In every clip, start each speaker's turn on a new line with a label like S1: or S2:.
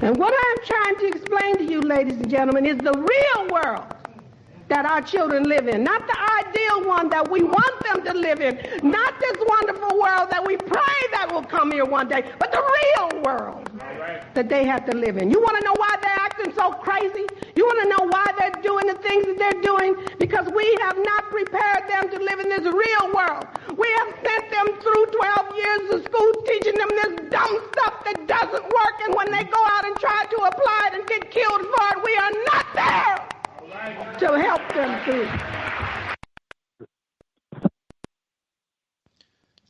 S1: And what I'm trying to explain to you, ladies and gentlemen, is the real world that our children live in, not the ideal one that we want them to live in, not this wonderful world that we pray that will come here one day, but the real world that they have to live in. You want to know why they're acting so crazy? You want to know why they're doing the things that they're doing? Because we have not prepared them to live in this real world. We have sent them through 12 years of school teaching them this dumb stuff that doesn't work, and when they go out and try to apply it and get killed for it, we are not there to help them through.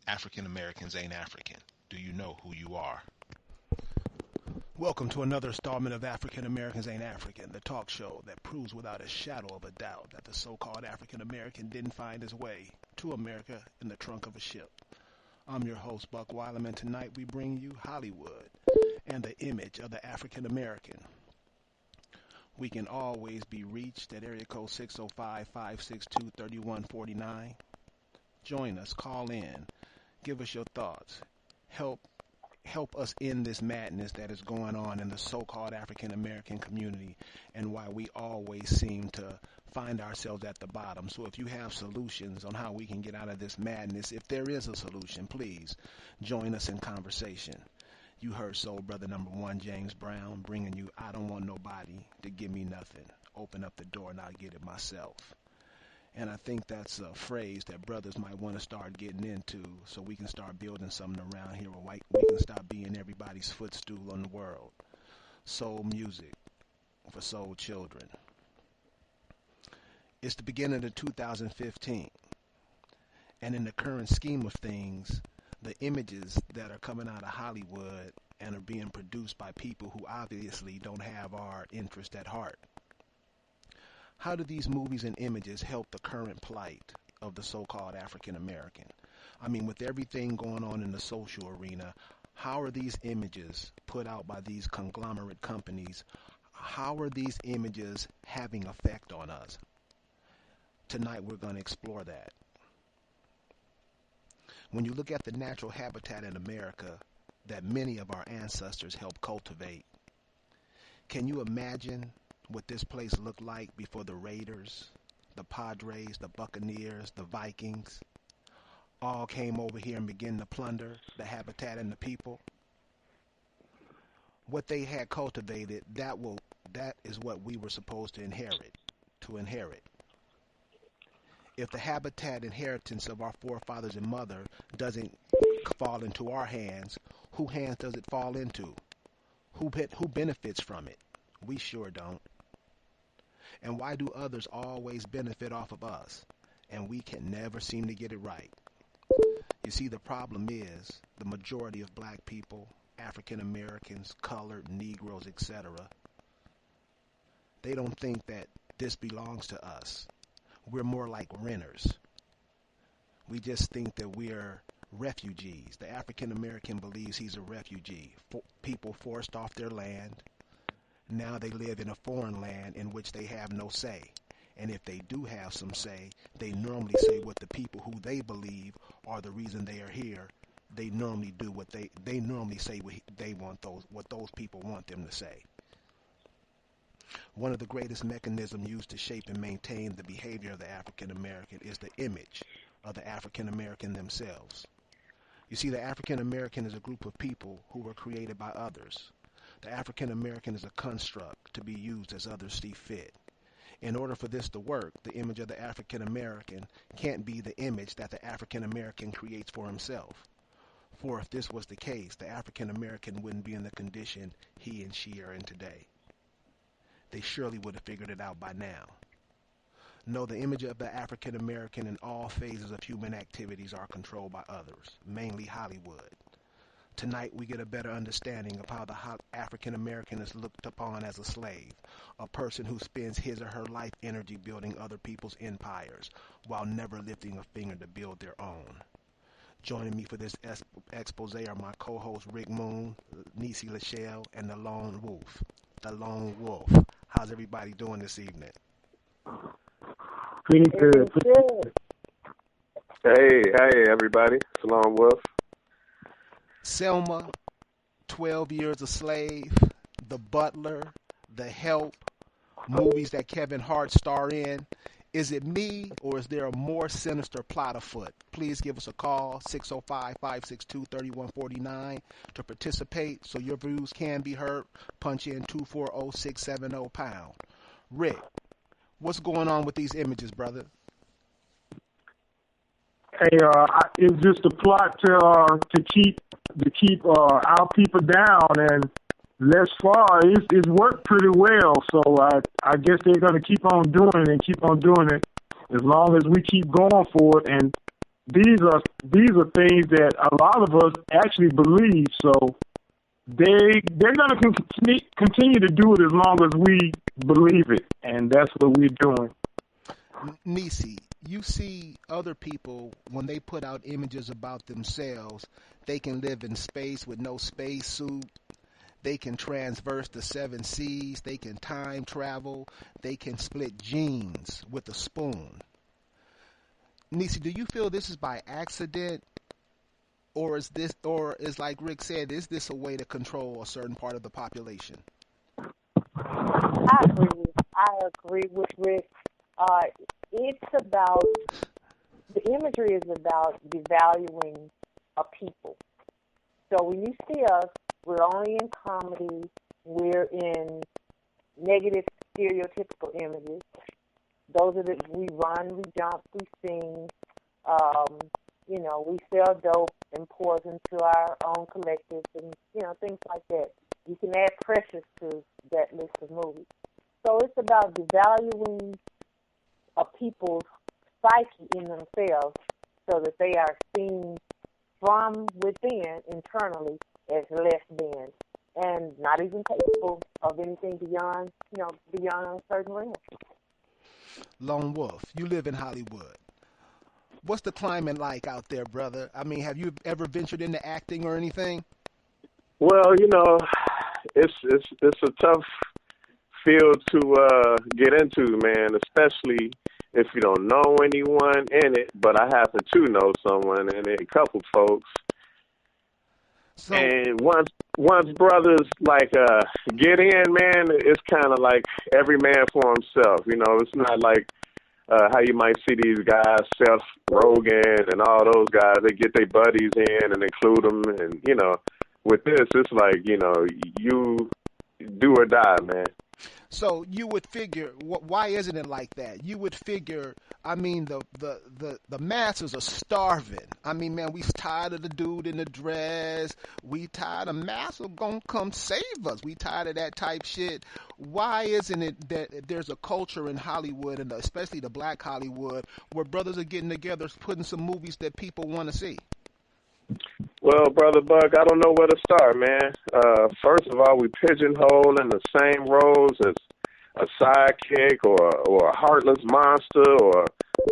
S2: African Americans ain't African. Do you know who you are? Welcome to another installment of African Americans Ain't African, the talk show that proves without a shadow of a doubt that the so-called African American didn't find his way to America in the trunk of a ship. I'm your host, Buck Weilam, and tonight we bring you Hollywood and the image of the African American. We can always be reached at area code 605-562-3149. Join us, call in, give us your thoughts, help us end this madness that is going on in the so-called African American community and why we always seem to find ourselves at the bottom. So if you have solutions on how we can get out of this madness, if there is a solution, please join us in conversation. You heard Soul Brother number 1, James Brown, bringing you I Don't Want Nobody to Give Me Nothing. Open up the door and I'll get it myself. And I think that's a phrase that brothers might want to start getting into so we can start building something around here where we can stop being everybody's footstool in the world. Soul music for soul children. It's the beginning of 2015. And in the current scheme of things, the images that are coming out of Hollywood and are being produced by people who obviously don't have our interest at heart. How do these movies and images help the current plight of the so-called African American? I mean, with everything going on in the social arena, how are these images put out by these conglomerate companies? How are these images having effect on us? Tonight we're going to explore that. When you look at the natural habitat in America that many of our ancestors helped cultivate, can you imagine what this place looked like before the Raiders, the Padres, the Buccaneers, the Vikings all came over here and began to plunder the habitat and the people? What they had cultivated, that is what we were supposed to inherit. If the habitat inheritance of our forefathers and mother doesn't fall into our hands, whose hands does it fall into? Who benefits from it? We sure don't. And why do others always benefit off of us? And we can never seem to get it right. You see, the problem is the majority of black people, African Americans, colored, Negroes, etc., they don't think that this belongs to us. We're more like renters. We just think that we're refugees. The African American believes he's a refugee. People forced off their land. Now they live in a foreign land in which they have no say. And if they do have some say, they normally say what the people who they believe are the reason they are here. They normally do what they normally say what they want what those people want them to say. One of the greatest mechanisms used to shape and maintain the behavior of the African American is the image of the African American themselves. You see, the African American is a group of people who were created by others. The African American is a construct to be used as others see fit. In order for this to work, the image of the African American can't be the image that the African American creates for himself. For if this was the case, the African American wouldn't be in the condition he and she are in today. They surely would have figured it out by now. No, the image of the African American in all phases of human activities are controlled by others, mainly Hollywood. Tonight we get a better understanding of how the African American is looked upon as a slave, a person who spends his or her life energy building other people's empires while never lifting a finger to build their own. Joining me for this expose are my co-hosts Rick Moon, Niecy Lachelle, and the Lone Wolf. The Lone Wolf. How's everybody doing this evening?
S3: Pretty good.
S4: Hey, everybody. It's the Lone Wolf.
S2: Selma, 12 years a slave, The Butler, The Help, movies that Kevin Hart star in. Is it me, or is there a more sinister plot afoot? Please give us a call, 605-562-3149, to participate so your views can be heard. Punch in 240-670-pound. Rick, what's going on with these images, brother?
S3: Hey, it's just a plot to keep our people down, and thus far it's worked pretty well. So I guess they're going to keep on doing it and keep on doing it as long as we keep going for it. And these are things that a lot of us actually believe. So they're going to continue to do it as long as we believe it, and that's what we're doing.
S2: Nisi, you see other people, when they put out images about themselves, they can live in space with no spacesuit. They can transverse the 7 seas. They can time travel. They can split jeans with a spoon. Nisi, do you feel this is by accident? Or is like Rick said, is this a way to control a certain part of the population?
S5: I agree with Rick. The imagery is about devaluing a people. So when you see us, we're only in comedy, we're in negative stereotypical images. Those are we run, we jump, we sing, we sell dope and poison to our own collectives and, things like that. You can add pressures to that list of movies. So it's about devaluing a people's psyche in themselves so that they are seen from within, internally, as less than and not even capable of anything beyond a certain realm.
S2: Lone Wolf, you live in Hollywood. What's the climate like out there, brother? I mean, have you ever ventured into acting or anything?
S4: Well, it's a tough field to get into, man, especially if you don't know anyone in it, but I happen to know someone and a couple folks. So, and once brothers get in, man, it's kind of like every man for himself. It's not like how you might see these guys, Seth Rogen and all those guys. They get their buddies in and include them, and with this, it's like you do or die, man.
S2: So you would figure, why isn't it like that? You would figure, I mean, the masses are starving. I mean, man, we tired of the dude in the dress. We tired of mass are gonna come save us. We tired of that type shit. Why isn't it that there's a culture in Hollywood, and especially the black Hollywood, where brothers are getting together, putting some movies that people want to see?
S4: Well, Brother Buck, I don't know where to start, man. First of all, we pigeonhole in the same roles as a sidekick or a heartless monster or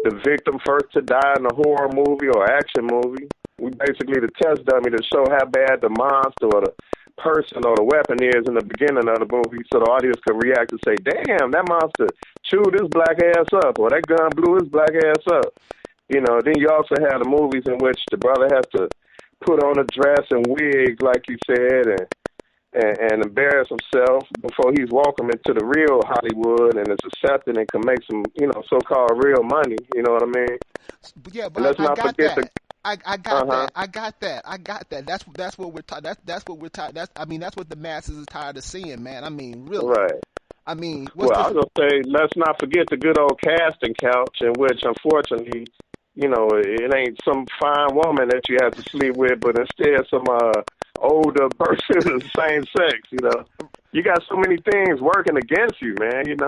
S4: the victim first to die in a horror movie or action movie. We basically the test dummy to show how bad the monster or the person or the weapon is in the beginning of the movie so the audience can react and say, damn, that monster chewed his black ass up or that gun blew his black ass up. Then you also have the movies in which the brother has to put on a dress and wig, like you said, and embarrass himself before he's welcome into the real Hollywood and is accepted and can make some, so-called real money. You know what I mean?
S2: Yeah, but I got that. I got that. That's what we're tired. That's what we're tired. That's what the masses is tired of seeing, man. I mean, really.
S4: Right.
S2: I mean,
S4: I was gonna say, let's not forget the good old casting couch, in which, unfortunately, it ain't some fine woman that you have to sleep with, but instead some older person of the same sex. You got so many things working against you, man.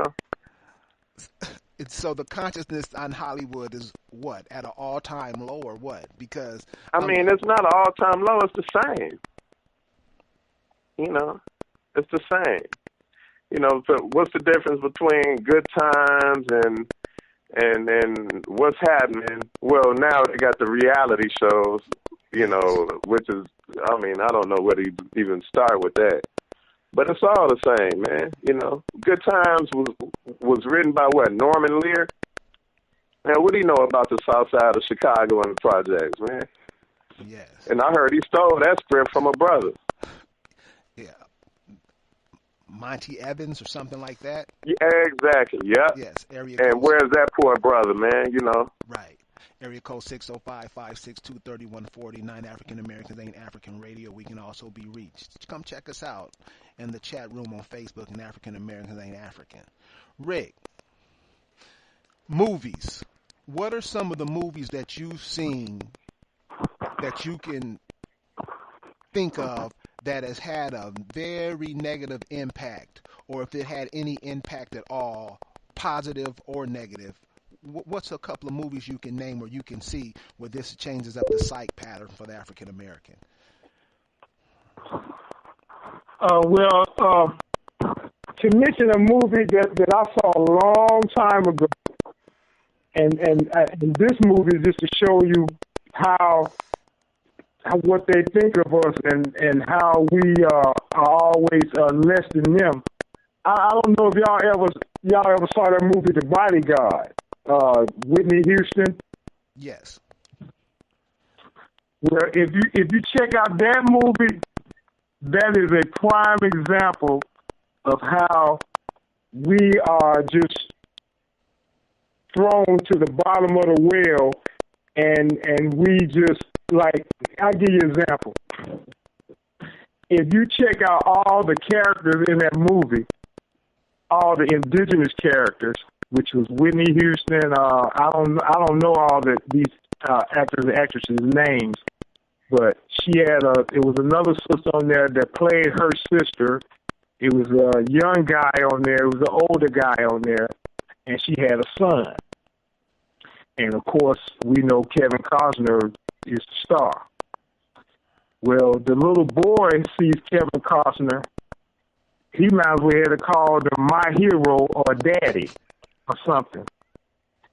S2: So the consciousness on Hollywood is what, at an all-time low or what? Because
S4: I mean, it's not an all-time low. It's the same. It's the same. But what's the difference between Good Times and what's happening? Well, now they got the reality shows, which is, I mean, I don't know where to even start with that. But it's all the same, man. Good Times was written by what, Norman Lear? Man, what do you know about the South Side of Chicago and the projects, man?
S2: Yes.
S4: And I heard he stole that script from a brother.
S2: Yeah. Monty Evans or something like that.
S4: Yeah, exactly. Yep.
S2: Yes, area
S4: And
S2: code.
S4: where's that poor brother, man? You know.
S2: Right. Area code 605-562-3149. African Americans Ain't African Radio. We can also be reached. Come check us out in the chat room on Facebook and African Americans Ain't African. Rick, movies. What are some of the movies that you've seen that you can think of that has had a very negative impact, or if it had any impact at all, positive or negative? What's a couple of movies you can name or you can see where this changes up the psych pattern for the African American?
S3: To mention a movie that I saw a long time ago, and this movie is just to show you how what they think of us and how we are always less than them. I don't know if y'all ever saw that movie, The Bodyguard, Whitney Houston.
S2: Yes.
S3: Well, if you check out that movie, that is a prime example of how we are just thrown to the bottom of the well, and we just, like, I'll give you an example. If you check out all the characters in that movie, all the indigenous characters, which was Whitney Houston, I don't know all these actors and actresses' names, but it was another sister on there that played her sister. It was a young guy on there. It was an older guy on there, and she had a son. And of course, we know Kevin Costner is the star. Well, the little boy sees Kevin Costner. He might as well have called him my hero or daddy or something,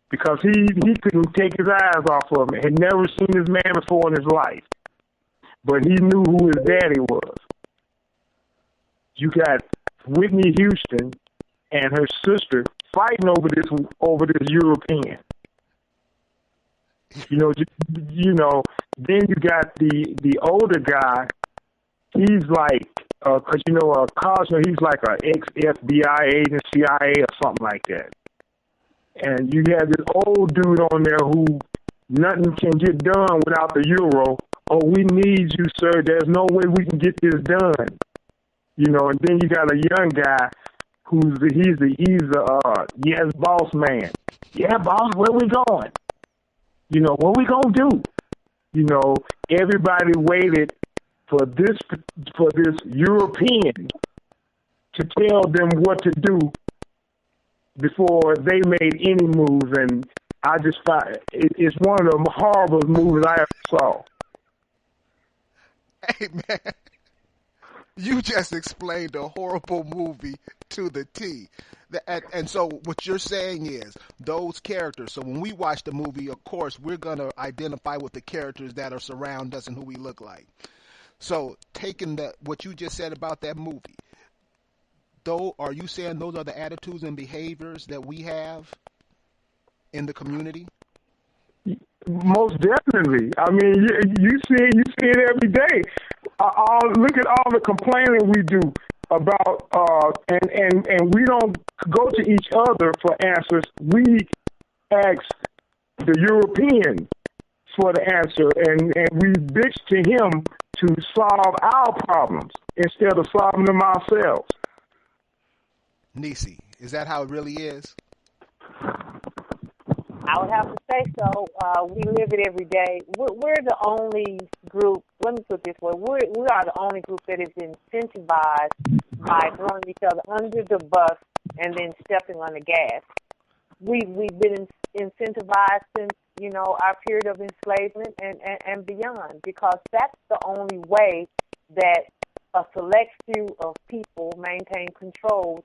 S3: because he couldn't take his eyes off of him. Had never seen this man before in his life, but he knew who his daddy was. You got Whitney Houston and her sister fighting over this European. You know. Then you got the older guy. He's like, because Costner, he's like an ex-FBI agent, CIA or something like that. And you have this old dude on there who nothing can get done without the euro. Oh, we need you, sir. There's no way we can get this done. And then you got a young guy he's a yes, boss man. Yeah, boss, where we going? What we gonna do? Everybody waited for this European to tell them what to do before they made any moves, and I just thought it's one of the horrible movies I ever saw.
S2: Hey, man, you just explained a horrible movie to the T. And so what you're saying is those characters, so when we watch the movie, of course, we're going to identify with the characters that are surround us and who we look like. So taking what you just said about that movie, though, are you saying those are the attitudes and behaviors that we have in the community?
S3: Most definitely. I mean, you see it every day. Look at all the complaining we do about, and we don't go to each other for answers. We ask the European for the answer, and we bitch to him to solve our problems instead of solving them ourselves.
S2: Nisi, is that how it really is?
S5: I would have to say so. We live it every day. We're the only group, let me put it this way, we are the only group that is incentivized by throwing each other under the bus and then stepping on the gas. We've been incentivized since, our period of enslavement and beyond, because that's the only way that a select few of people maintain control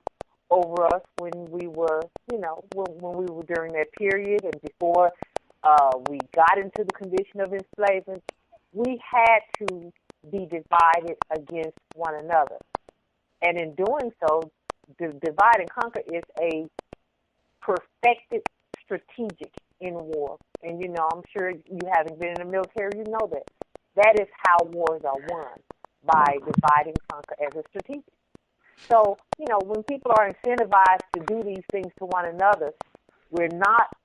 S5: over us when we were, when we were during that period and before we got into the condition of enslavement. We had to be divided against one another. And in doing so, the divide and conquer is a perfected strategic in war. And, I'm sure you having been in the military, you know that. That is how wars are won, by divide and conquer as a strategic. So, when people are incentivized to do these things to one another, we're not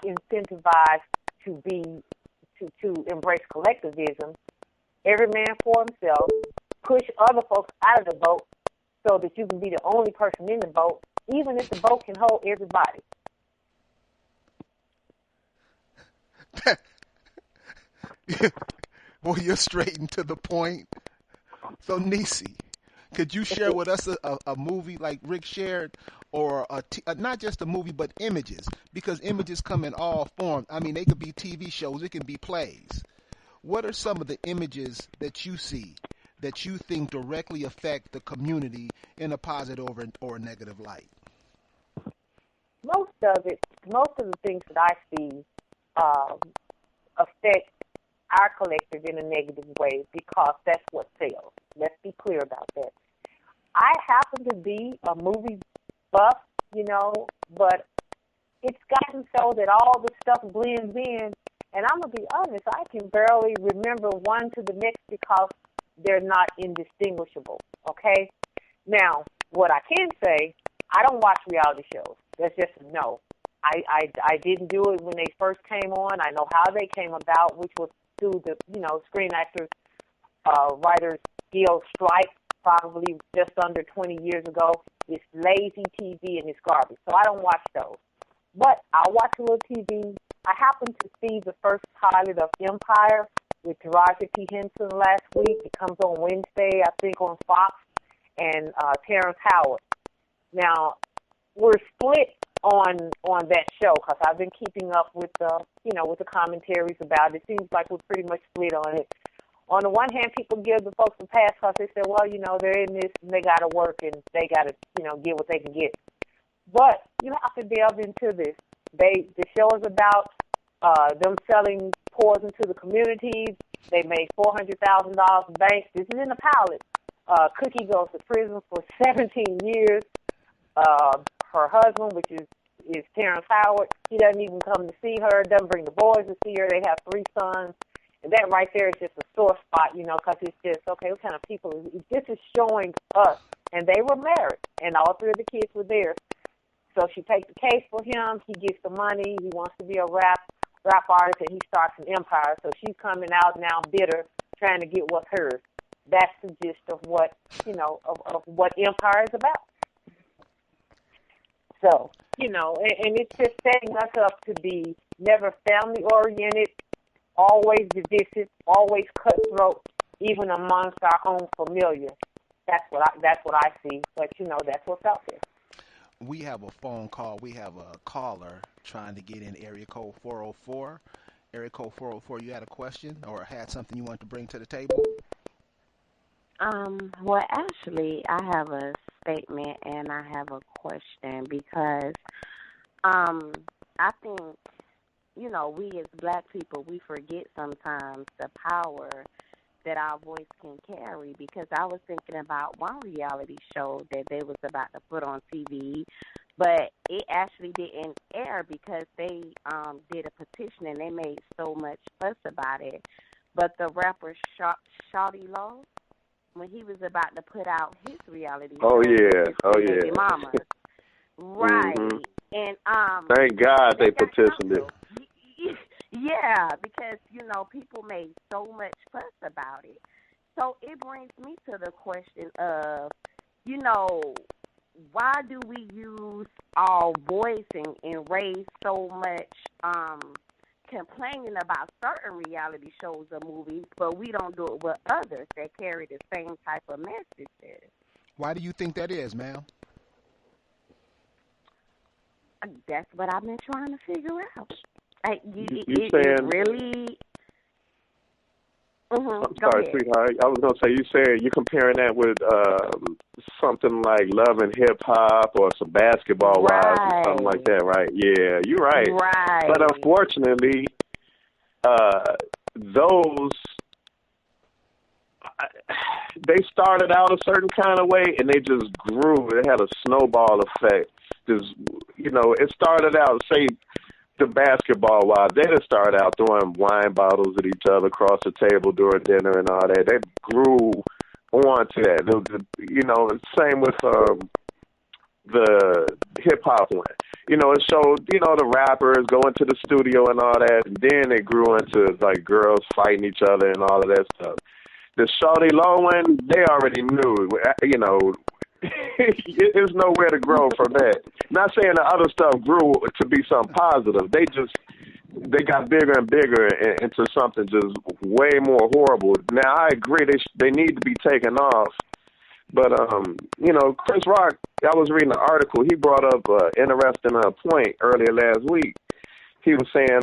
S5: incentivized to embrace collectivism. Every man for himself. Push other folks out of the boat so that you can be the only person in the boat, even if the boat can hold everybody.
S2: Boy, you're straight and to the point. So, Nisi, could you share with us a movie like Rick shared, or not just a movie, but images? Because images come in all forms. I mean, they could be TV shows, it can be plays. What are some of the images that you see that you think directly affect the community in a positive or a negative light?
S5: Most of the things that I see affect our collective in a negative way because that's what sells. Let's be clear about that. I happen to be a movie buff, but it's gotten so that all the stuff blends in. And I'm going to be honest, I can barely remember one to the next because they're not indistinguishable, okay? Now, what I can say, I don't watch reality shows. That's just a no. I didn't do it when they first came on. I know how they came about, which was through the, Screen Actors Writers Guild strike probably just under 20 years ago. It's lazy TV and it's garbage. So I don't watch those. But I'll watch a little TV. I happened to see the first pilot of Empire with Taraji P. Henson last week. It comes on Wednesday, I think, on Fox, and Terrence Howard. Now, we're split on that show because I've been keeping up with with the commentaries about it. It seems like we're pretty much split on it. On the one hand, people give the folks a pass because they say, well, they're in this and they got to work and they got to, get what they can get. But you have to delve into this. The show is about them selling poison to the communities. They made $400,000 bank. This is in the pilot. Cookie goes to prison for 17 years. Her husband, which is Terrence Howard, he doesn't even come to see her, doesn't bring the boys to see her. They have 3 sons. And that right there is just a sore spot, because it's just, okay, what kind of people is this? Is showing us. And they were married, and all 3 of the kids were there. So she takes the case for him. He gets the money. He wants to be a rap artist, and he starts an empire. So she's coming out now bitter, trying to get what's hers. That's the gist of what, of what Empire is about. So, and it's just setting us up to be never family-oriented, always divisive, always cutthroat, even amongst our own familiar. That's what I see. But, that's what's out there.
S2: We have a phone call. We have a caller trying to get in area code 404. Area code 404, you had a question or had something you wanted to bring to the table?
S6: Well, actually, I have a statement and I have a question because I think, we as black people, we forget sometimes the power that our voice can carry, because I was thinking about one reality show that they was about to put on TV, but it actually didn't air because they did a petition and they made so much fuss about it. But the rapper Shawty Lo, when he was about to put out his reality show, Baby Mama, right?
S4: Mm-hmm.
S6: And
S4: thank God they petitioned it.
S6: Yeah, because, people made so much fuss about it. So it brings me to the question of, why do we use our voice and raise so much complaining about certain reality shows or movies, but we don't do it with others that carry the same type of messages?
S2: Why do you think that is, ma'am?
S6: That's what I've been trying to figure out.
S4: You saying
S6: really? Mm-hmm.
S4: I'm sorry, sweetheart. I was gonna say you're comparing that with something like Love and Hip Hop or some Basketball Wives or something like that, right? Yeah, you're right.
S6: Right.
S4: But unfortunately, those they started out a certain kind of way and they just grew. It had a snowball effect. It started out, say, the Basketball Wives, they just started out throwing wine bottles at each other across the table during dinner and all that. They grew on to that. You know, same with the hip hop one. You know, it showed, you know, the rappers go into the studio and all that, and then it grew into like girls fighting each other and all of that stuff. The Shawty Low one, they already knew, you know, there's nowhere to grow from that. Not saying the other stuff grew to be something positive. They got bigger and bigger into something just way more horrible. Now, I agree they need to be taken off. But, you know, Chris Rock, I was reading an article. He brought up an interesting point earlier last week. He was saying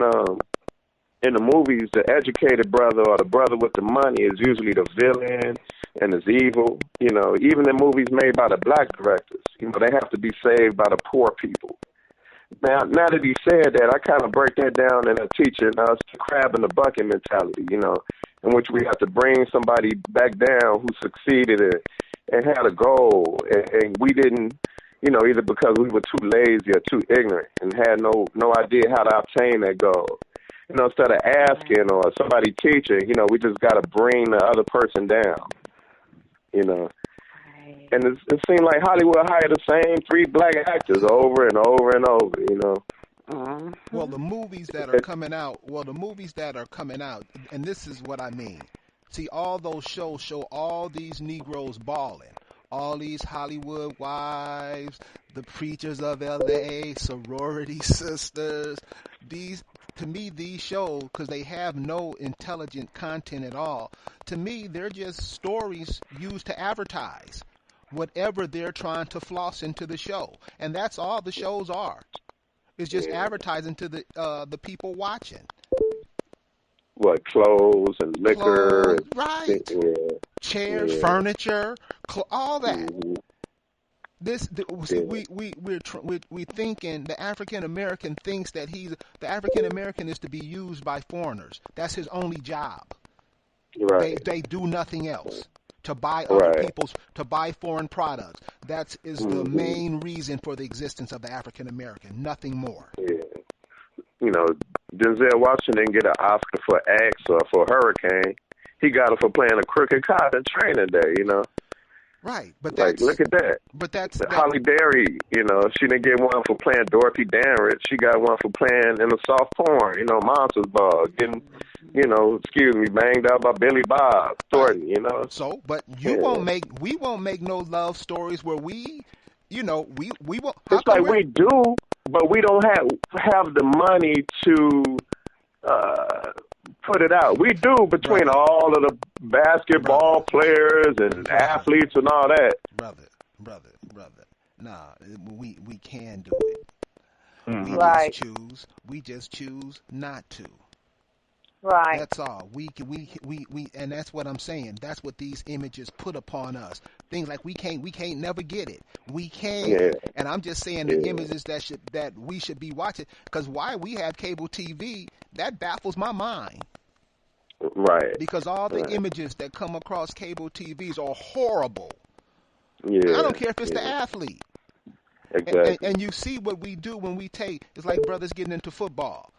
S4: in the movies, the educated brother or the brother with the money is usually the villain and is evil. You know, even in movies made by the black directors, you know, they have to be saved by the poor people. Now that he said that, I kind of break that down in a teaching. It's the crab in the bucket mentality, you know, in which we have to bring somebody back down who succeeded and had a goal, and we didn't, you know, either because we were too lazy or too ignorant and had no idea how to obtain that goal. You know, instead of asking or somebody teaching, you know, we just got to bring the other person down, you know. And it seemed like Hollywood hired the same 3 black actors over and over and over, you know.
S2: Well, the movies that are coming out, and this is what I mean. See, all those shows show all these Negroes balling. All these Hollywood wives, the preachers of L.A., sorority sisters. To me, these shows, because they have no intelligent content at all, to me, they're just stories used to advertise whatever they're trying to floss into the show. And that's all the shows are. It's just advertising to the people watching.
S4: What, clothes and liquor?
S2: Right. Chairs, furniture, all that. We thinking the African American thinks that the African American is to be used by foreigners. That's his only job.
S4: Right.
S2: They do nothing else. To buy other to buy foreign products. That is the main reason for the existence of the African American. Nothing more.
S4: Yeah. You know, Denzel Washington didn't get an Oscar for X or for Hurricane. He got it for playing a crooked cop in Training Day, you know.
S2: Right, but
S4: that's, like, look at that.
S2: But that's
S4: Holly Berry, you know, she didn't get one for playing Dorothy Danrich. She got one for playing in a soft porn, you know, Monsters Ball, getting, you know, banged out by Billy Bob Thornton, you know.
S2: So, but we won't make no love stories where we, you know, we won't.
S4: It's like we do, but we don't have the money to put it out. We do between all of the basketball players and athletes and all that.
S2: Brother. Nah, we can do it. We just choose not to.
S5: Right.
S2: That's all. We and that's what I'm saying. That's what these images put upon us. Things like we can't never get it. We can.
S4: Yeah.
S2: And I'm just saying the images that we should be watching, because why we have cable TV, that baffles my mind.
S4: Right.
S2: Because all the images that come across cable TVs are horrible.
S4: Yeah.
S2: I don't care if it's the athlete.
S4: Exactly.
S2: And you see what we do when we take, it's like brothers getting into football.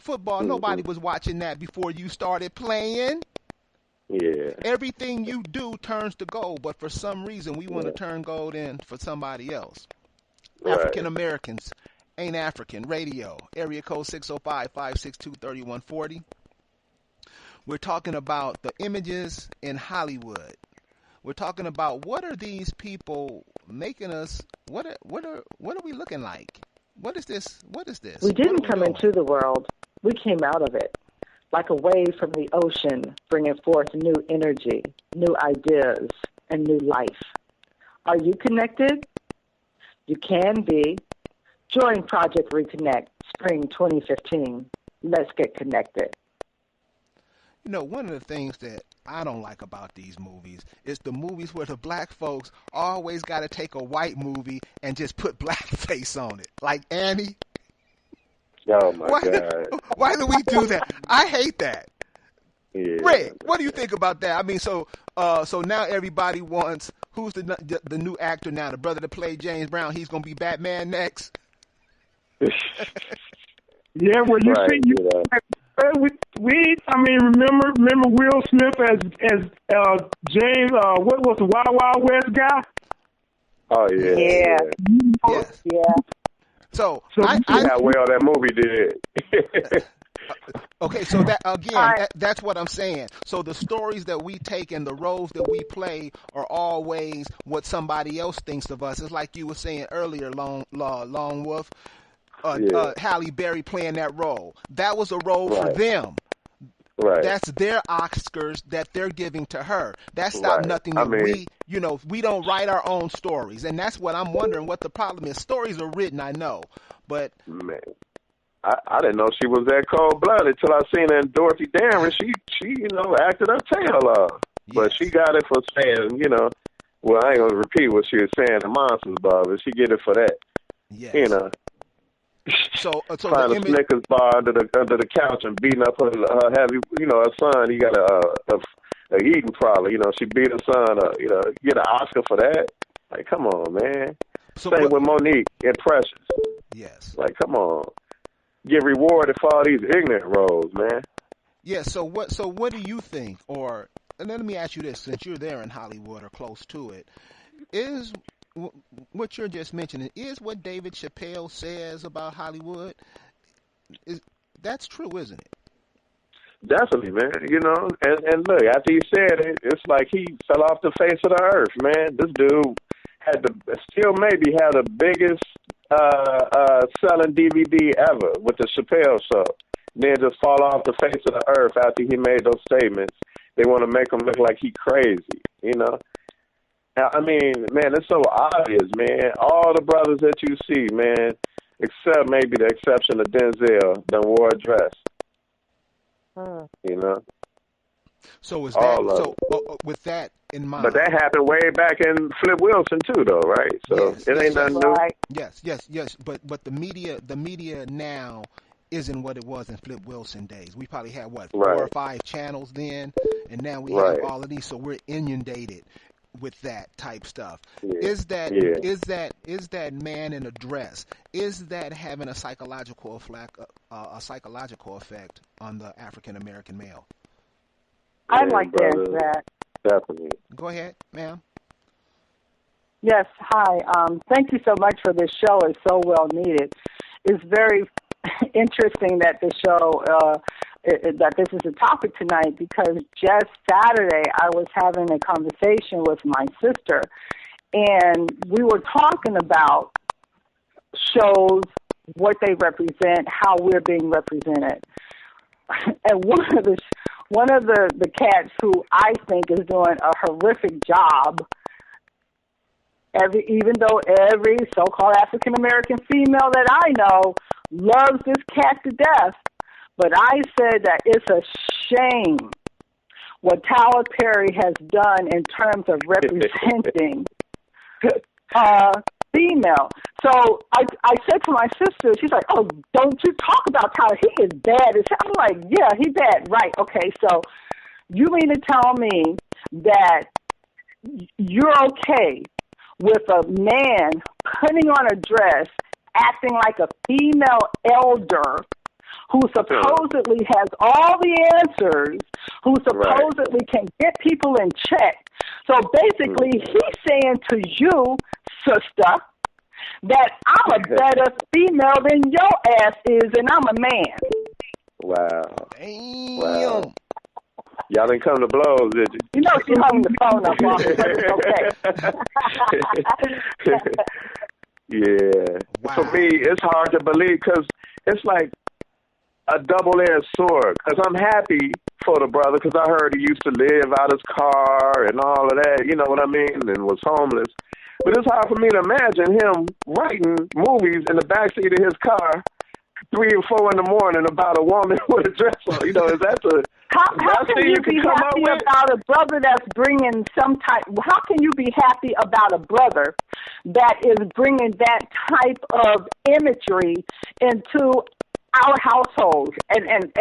S2: Nobody was watching that before you started playing.
S4: Yeah.
S2: Everything you do turns to gold, but for some reason we want to turn gold in for somebody else. Right. African Americans ain't African. Radio, area code 605-562-3140. We're talking about the images in Hollywood. We're talking about what are these people making us, what are we looking like? What is this?
S7: We didn't come into the world. We came out of it, like a wave from the ocean, bringing forth new energy, new ideas, and new life. Are you connected? You can be. Join Project Reconnect, Spring 2015. Let's get connected.
S2: You know, one of the things that I don't like about these movies is the movies where the black folks always got to take a white movie and just put blackface on it. Like Annie.
S4: Oh, my God.
S2: Why do we do that? I hate that.
S4: Yeah.
S2: Rick, what do you think about that? I mean, so now everybody wants, who's the new actor now? The brother that played James Brown, he's going to be Batman next?
S3: Yeah, well, you see, Remember Will Smith as James, what was the Wild Wild West guy?
S4: Oh, yeah.
S2: Yes.
S5: Yeah.
S2: So
S4: See how well that movie did.
S2: okay, so that again, that's what I'm saying. So the stories that we take and the roles that we play are always what somebody else thinks of us. It's like you were saying earlier, Lone Wolf, Halle Berry playing that role. That was a role for them.
S4: Right.
S2: That's their Oscars that they're giving to her. That's not nothing that we don't write our own stories. And that's what I'm wondering what the problem is. Stories are written, I know, but
S4: man, I didn't know she was that cold-blooded until I seen her in Dorothy Darren. She acted her tail off. Yes. But she got it for saying, well, I ain't going to repeat what she was saying in Monsters Bar, but she get it for that.
S2: Yes. So
S4: find a Snickers bar under the couch and beating up her heavy, her son. He got a eating problem. She beat her son. Get an Oscar for that. Like, come on, man. Same with Monique and Precious.
S2: Yes.
S4: Like, come on. Get rewarded for all these ignorant roles, man.
S2: Yeah. So what do you think? Or and let me ask you this: since you're there in Hollywood or close to it, is what you're just mentioning, is what David Chappelle says about Hollywood, that's true, isn't it?
S4: Definitely, man. And look, after he said it, it's like he fell off the face of the earth, man. This dude had the biggest selling DVD ever with the Chappelle Show. Then just fall off the face of the earth after he made those statements. They want to make him look like he crazy, I mean, man, it's so obvious, man. All the brothers that you see, man, except maybe the exception of Denzel, done wore a dress.
S2: So is that with that in mind?
S4: But that happened way back in Flip Wilson too, though, right? So it ain't nothing new.
S2: Yes. But the media now isn't what it was in Flip Wilson days. We probably had 4 or 5 channels then, and now we have all of these. So we're inundated with that type stuff. Is that man in a dress, is that having a psychological effect on the African American male?
S8: I'd like to answer that.
S4: Definitely.
S2: Go ahead, ma'am.
S8: Yes, hi. Thank you so much for this show. It's so well needed. It's very interesting that the show that this is a topic tonight, because just Saturday I was having a conversation with my sister, and we were talking about shows, what they represent, how we're being represented. And one of the cats who I think is doing a horrific job, even though every so-called African-American female that I know loves this cat to death, but I said that it's a shame what Tyler Perry has done in terms of representing female. So I said to my sister, she's like, oh, don't you talk about Tyler. He is bad. I'm like, yeah, he's bad. Right, okay, so you mean to tell me that you're okay with a man putting on a dress, acting like a female elder who supposedly has all the answers, who supposedly can get people in check. So basically, he's saying to you, sister, that I'm a better female than your ass is, and I'm a man.
S4: Wow.
S2: Damn.
S4: Wow. Y'all didn't come to blows, did you?
S8: You know she hung the phone up on me, but it's okay.
S4: Yeah.
S2: Wow.
S4: For me, it's hard to believe because it's like a double-edged sword. Because I'm happy for the brother because I heard he used to live out his car and all of that, you know what I mean, and was homeless. But it's hard for me to imagine him writing movies in the backseat of his car 3 or 4 in the morning about a woman with a dress on. You know, is that the...
S8: How can you be happy about a brother that's bringing some type... How can you be happy about a brother that is bringing that type of imagery into our households and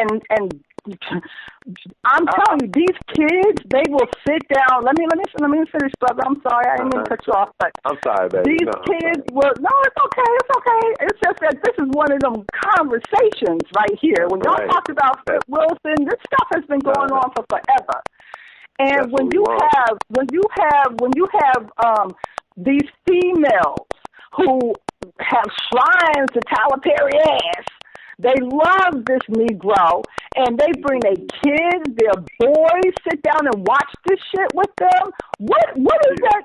S8: I'm telling you, these kids, they will sit down. Let me finish, brother. I'm sorry, I didn't mean to cut you off, but
S4: I'm sorry, baby.
S8: these kids will. No, it's okay. It's just that this is one of them conversations right here. When y'all talk about Flip Wilson, this stuff has been going on for forever. And when you have these females who have shrines to Tyler Perry ass, they love this Negro, and they bring their kids, their boys, sit down and watch this shit with them. What is that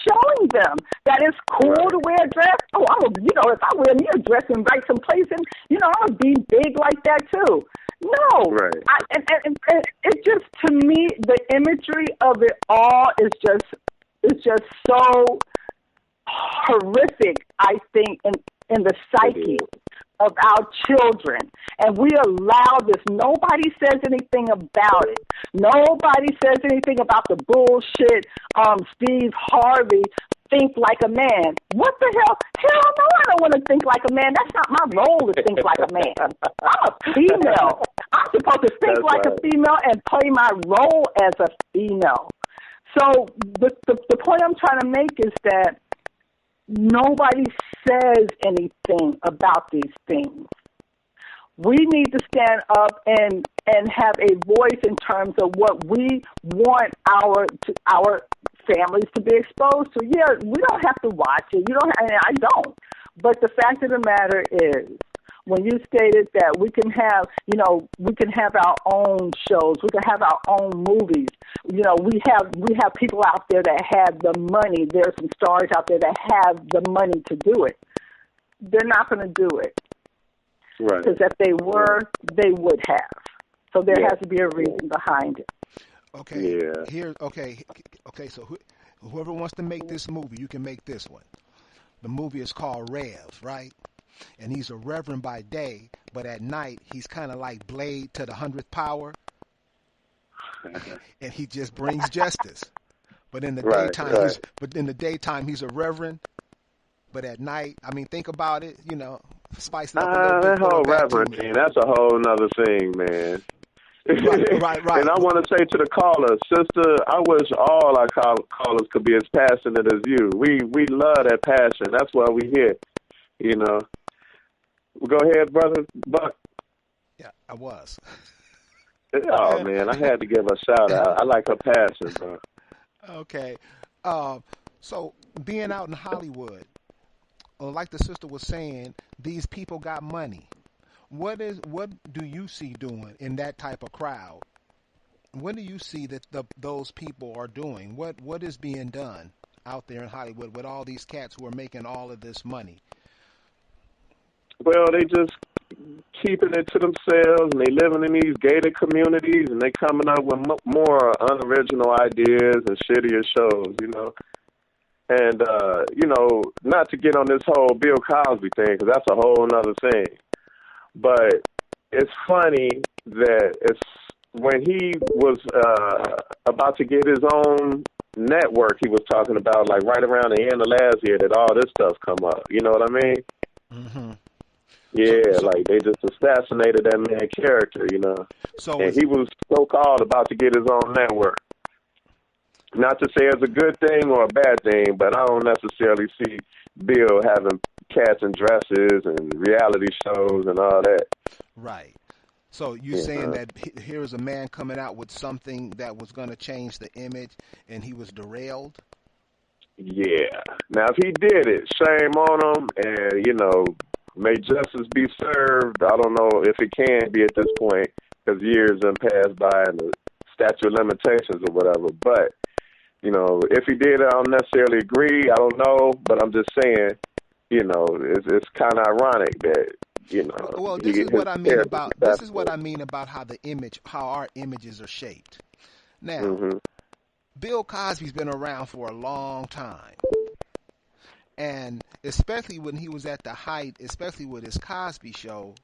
S8: showing them? That it's cool to wear a dress? Oh, if I wear me a dress and write some place, and I'm gonna be big like that too. No,
S4: right.
S8: And it just, to me, the imagery of it all is just so horrific, I think, in the psyche of our children. And we allow this. Nobody says anything about it. Nobody says anything about the bullshit Steve Harvey think like a man. What the hell? Hell no, I don't want to think like a man. That's not my role to think like a man. I'm a female. I'm supposed to think like a female and play my role as a female. So the point I'm trying to make is that nobody says anything about these things. We need to stand up and have a voice in terms of what we want our families to be exposed to. Yeah, we don't have to watch it. I don't. But the fact of the matter is, when you stated that we can have our own shows, we can have our own movies. We have people out there that have the money. There are some stars out there that have the money to do it. They're not going to do it.
S4: Right.
S8: Because if they were, they would have. So there has to be a reason behind it.
S2: Okay. Yeah. Okay. So whoever wants to make this movie, you can make this one. The movie is called Rev, right? And he's a reverend by day, but at night he's kind of like Blade to the 100th power, and he just brings justice. But in the daytime, he's a reverend. But at night, think about it. Spice it up a little bit.
S4: That whole reverend thing, that's a whole nother thing, man.
S2: Right.
S4: And I want to say to the caller, sister, I wish all our callers could be as passionate as you. We love that passion. That's why we here. Go ahead, brother Buck.
S2: Yeah, I was.
S4: Oh, man, I had to give her a shout-out. I like her passion, bro.
S2: Okay. So being out in Hollywood, like the sister was saying, these people got money. What do you see doing in that type of crowd? What do you see that those people are doing? What is being done out there in Hollywood with all these cats who are making all of this money?
S4: Well, they just keeping it to themselves, and they living in these gated communities, and they coming up with more unoriginal ideas and shittier shows, And, not to get on this whole Bill Cosby thing, because that's a whole other thing. But it's funny that when he was about to get his own network, he was talking about, like, right around the end of last year that all this stuff come up. You know what I mean?
S2: Mm-hmm.
S4: Yeah, like they just assassinated that man's character, and he was so-called about to get his own network. Not to say it's a good thing or a bad thing, but I don't necessarily see Bill having cats and dresses and reality shows and all that.
S2: Right. So you're saying that here's a man coming out with something that was going to change the image, and he was derailed?
S4: Yeah. Now, if he did it, shame on him, and, may justice be served. I don't know if it can be at this point because years have passed by and the statute of limitations or whatever. But, if he did, I don't necessarily agree. I don't know. But I'm just saying, it's kind of ironic that,
S2: Well, this is what I mean about how our images are shaped. Now, Bill Cosby's been around for a long time. And especially when he was at the height, especially with his Cosby Show,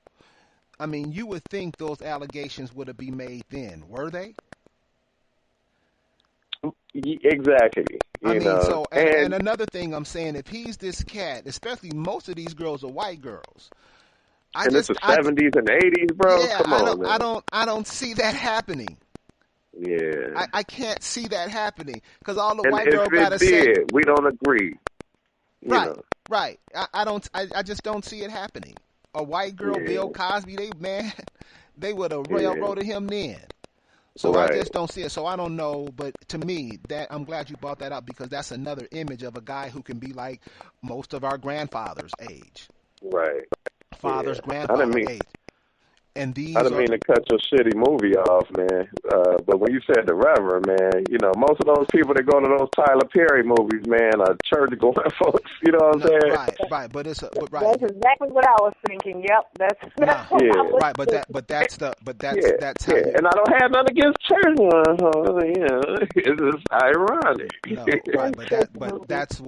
S2: you would think those allegations would have been made then, were they?
S4: Exactly.
S2: And another thing I'm saying, if he's this cat, especially most of these girls are white girls,
S4: And it's the 70s and 80s, bro.
S2: Yeah,
S4: Come on, man.
S2: I don't see that happening.
S4: Yeah.
S2: I can't see that happening because all the
S4: And
S2: white girl
S4: if
S2: gotta
S4: it
S2: say.
S4: did, we don't agree. You
S2: Right,
S4: know.
S2: right. I just don't see it happening. A white girl,
S4: Yeah.
S2: Bill Cosby, they would have railroaded him then. So
S4: Right.
S2: I just don't see it. So I don't know, but to me, that I'm glad you brought that up because that's another image of a guy who can be like most of our grandfathers' age,
S4: Right.
S2: father's
S4: I
S2: grandfather
S4: didn't mean,
S2: age, and these
S4: I didn't mean to cut your shitty movie off, man. But when you said the Reverend, man, you know, most of those people that go to those Tyler Perry movies, man, are church-going folks. You know what I'm saying?
S2: Right, but it's right.
S5: That's exactly what I was thinking. Yep, that's what I was
S2: right. That's how.
S4: Yeah. And I don't have nothing against church ones. So, you know, it's just ironic.
S2: No, right, but that's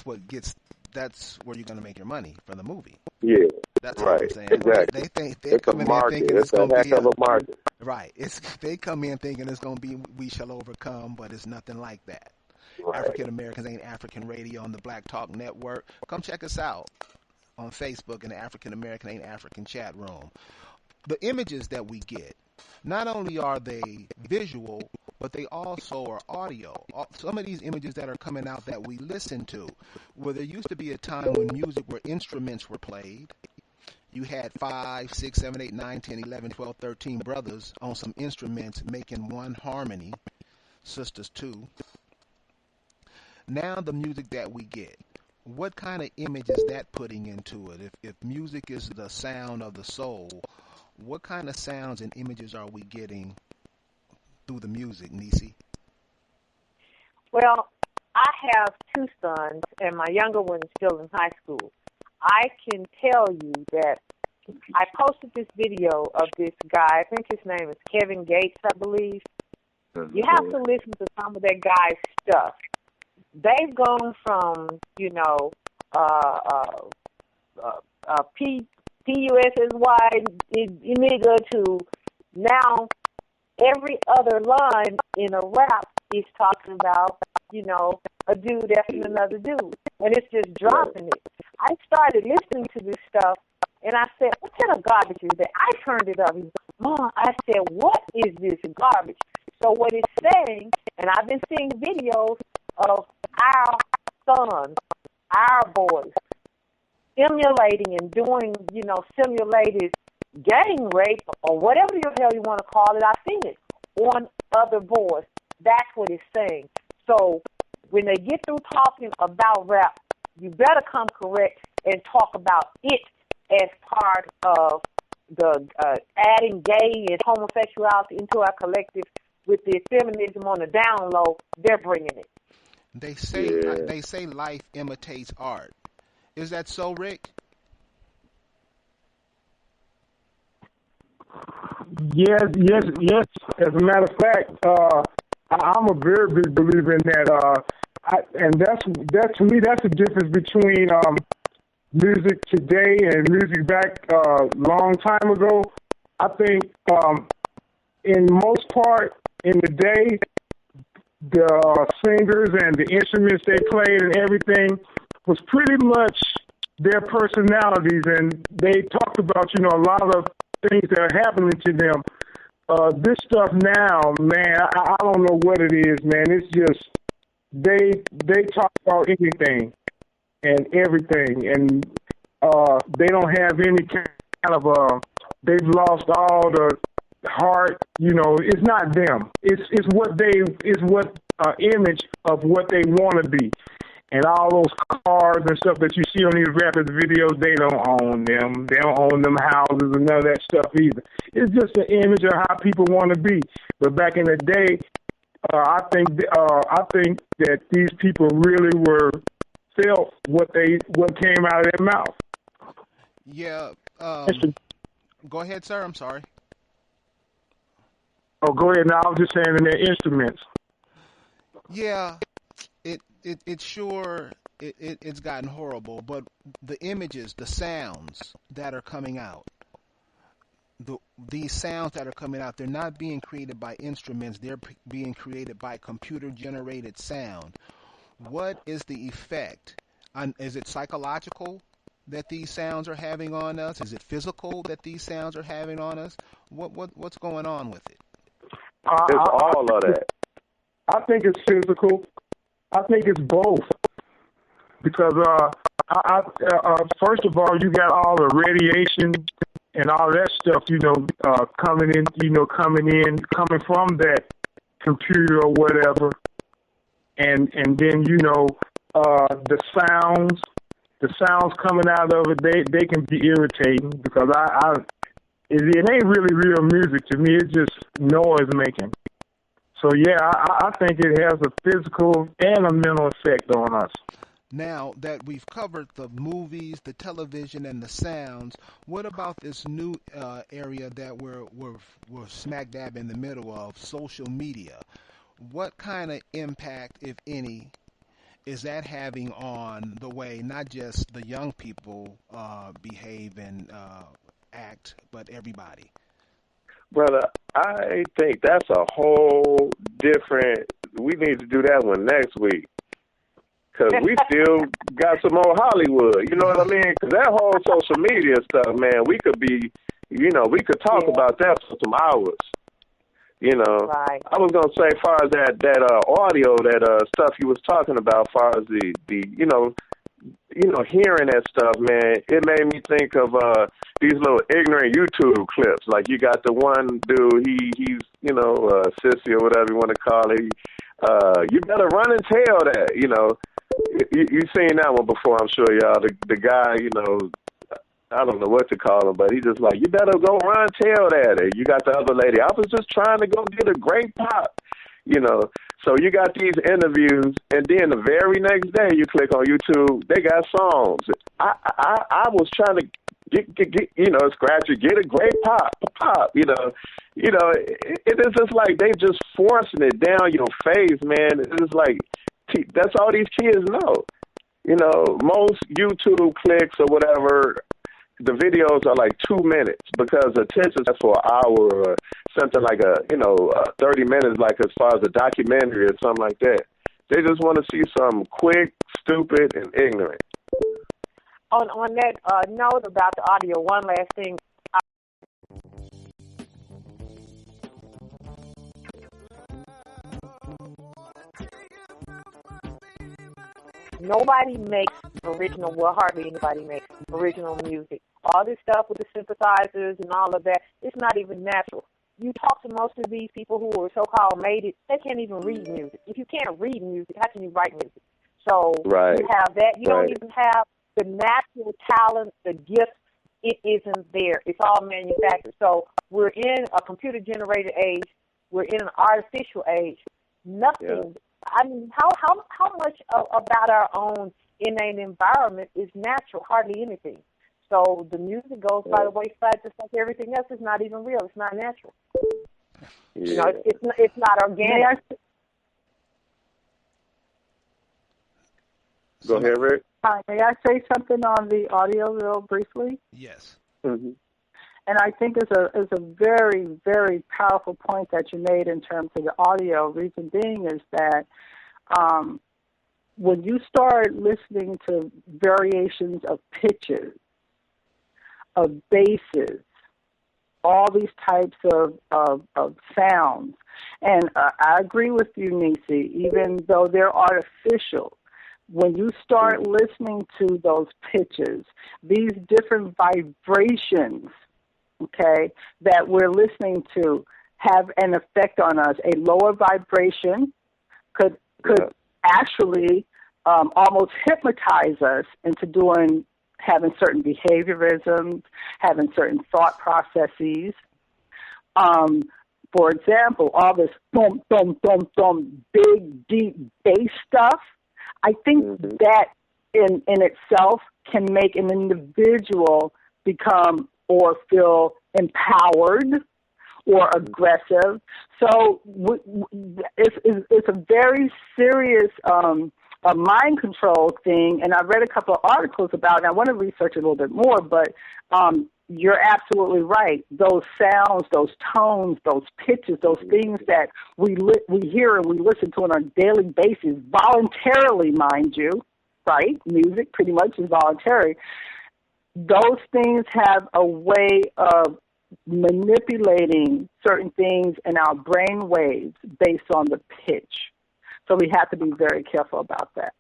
S2: what gets. That's where you're gonna make your money from the movie.
S4: Yeah.
S2: That's
S4: right.
S2: what I'm saying.
S4: Exactly.
S2: They come in there thinking it's gonna be
S4: a market.
S2: Right. They come in thinking it's gonna be We Shall Overcome, but it's nothing like that.
S4: Right.
S2: African Americans Ain't African Radio on the Black Talk Network. Come check us out on Facebook in the African American Ain't African chat room. The images that we get, not only are they visual, but they also are audio. Some of these images that are coming out that we listen to, where there used to be a time when music where instruments were played. You had 5, 6, 7, 8, 9, 10, 11, 12, 13 brothers on some instruments making one harmony, sisters too. Now the music that we get, what kind of image is that putting into it? If music is the sound of the soul, what kind of sounds and images are we getting through the music, Nisi?
S5: Well, I have two sons, and my younger one is still in high school. I can tell you that I posted this video of this guy. I think his name is Kevin Gates, I believe. You have to listen to some of that guy's stuff. They've gone from, you know, P-U-S-S-Y, nigga, to now every other line in a rap is talking about, you know, a dude after another dude. And it's just dropping it. I started listening to this stuff, and I said, what kind of garbage is that? I turned it up. Mom, I said, what is this garbage? So what it's saying, and I've been seeing videos of our sons, our boys, emulating and doing, you know, simulated gang rape or whatever the hell you want to call it. I've seen it on other boys. That's what it's saying. So when they get through talking about rap, you better come correct and talk about it as part of the adding gay and homosexuality into our collective with the feminism on the down low. They're bringing it.
S2: They say life imitates art. Is that so, Rick?
S3: Yes. As a matter of fact, I'm a very big believer in that. And that's to me, that's the difference between music today and music back long time ago. I think in most part in the day, the singers and the instruments they played and everything was pretty much their personalities, and they talked about, you know, a lot of things that are happening to them. This stuff now, man, I don't know what it is, man. It's just they talk about anything and everything, and they don't have any kind of they've lost all the heart. You know, it's not them. It's what image of what they want to be. And all those cars and stuff that you see on these rappers' videos, they don't own them. They don't own them houses and none of that stuff either. It's just an image of how people want to be. But back in the day, I think that these people really felt what came out of their mouth.
S2: Yeah. Go ahead, sir. I'm sorry.
S3: Oh, go ahead. Now I was just saying in their instruments.
S2: Yeah. It's gotten horrible, but the images, the sounds that are coming out, these sounds that are coming out, they're not being created by instruments, they're being created by computer-generated sound. What is the effect? Is it psychological? that these sounds are having on us? Is it physical that these sounds are having on us? What's going on with it?
S4: It's all of that.
S3: I think it's physical. I think it's both. Because first of all, you got all the radiation and all that stuff, coming coming from that computer or whatever, and then the sounds coming out of it, they can be irritating because it ain't really real music to me. It's just noise making. So yeah, I think it has a physical and a mental effect on us.
S2: Now that we've covered the movies, the television, and the sounds, what about this new area that we're smack dab in the middle of, social media? What kind of impact, if any, is that having on the way not just the young people behave and act, but everybody?
S4: Brother, I think that's a whole different. We need to do that one next week. Because we still got some more Hollywood, you know what I mean? Because that whole social media stuff, man, we could we could talk about that for some hours.
S5: Right.
S4: I was gonna say, as far as that audio, that stuff you was talking about, as far as the hearing that stuff, man, it made me think of these little ignorant YouTube clips. Like you got the one dude, he's sissy or whatever you want to call it. You better run and tell that, You've seen that one before, I'm sure, y'all. The guy, I don't know what to call him, but he's just like, you better go run tell that. And you got the other lady, I was just trying to go get a great pop, So you got these interviews, and then the very next day you click on YouTube, they got songs. I was trying to get scratch it, get a great pop. It is just like they just forcing it down your face, man. It's like, that's all these kids know. Most YouTube clicks or whatever, the videos are like 2 minutes because attention is for an hour or something like 30 minutes, like as far as a documentary or something like that. They just want to see something quick, stupid, and ignorant.
S5: On that note about the audio, one last thing. Nobody makes original, hardly anybody makes original music. All this stuff with the synthesizers and all of that, it's not even natural. You talk to most of these people who are so-called made it, they can't even read music. If you can't read music, how can you write music? So You have that. You don't even have the natural talent, the gift. It isn't there. It's all manufactured. So we're in a computer-generated age. We're in an artificial age. Nothing. Yeah. I mean, how much about our own innate environment is natural? Hardly anything. So the music goes by the wayside, just like everything else. It's not even real. It's not natural.
S4: Yeah.
S5: It's not organic.
S4: Go ahead, Rick.
S8: Hi, may I say something on the audio real briefly?
S2: Yes.
S4: Mm-hmm.
S8: And I think it's a very, very powerful point that you made in terms of the audio. Reason being is that when you start listening to variations of pitches, of basses, all these types of sounds, and I agree with you, Nisi, even though they're artificial, when you start listening to those pitches, these different vibrations, okay, that we're listening to have an effect on us. A lower vibration could actually almost hypnotize us into having certain behaviorisms, having certain thought processes. For example, all this thump, thump, thump, thump, big, deep bass stuff, I think that in itself can make an individual become or feel empowered or aggressive. So it's a very serious a mind control thing, and I read a couple of articles about it, and I want to research it a little bit more, but you're absolutely right. Those sounds, those tones, those pitches, those things that we hear and we listen to on a daily basis, voluntarily, mind you, right? Music pretty much is voluntary. those things have a way of manipulating certain things in our brain waves based on the pitch. So we have to be very careful about that.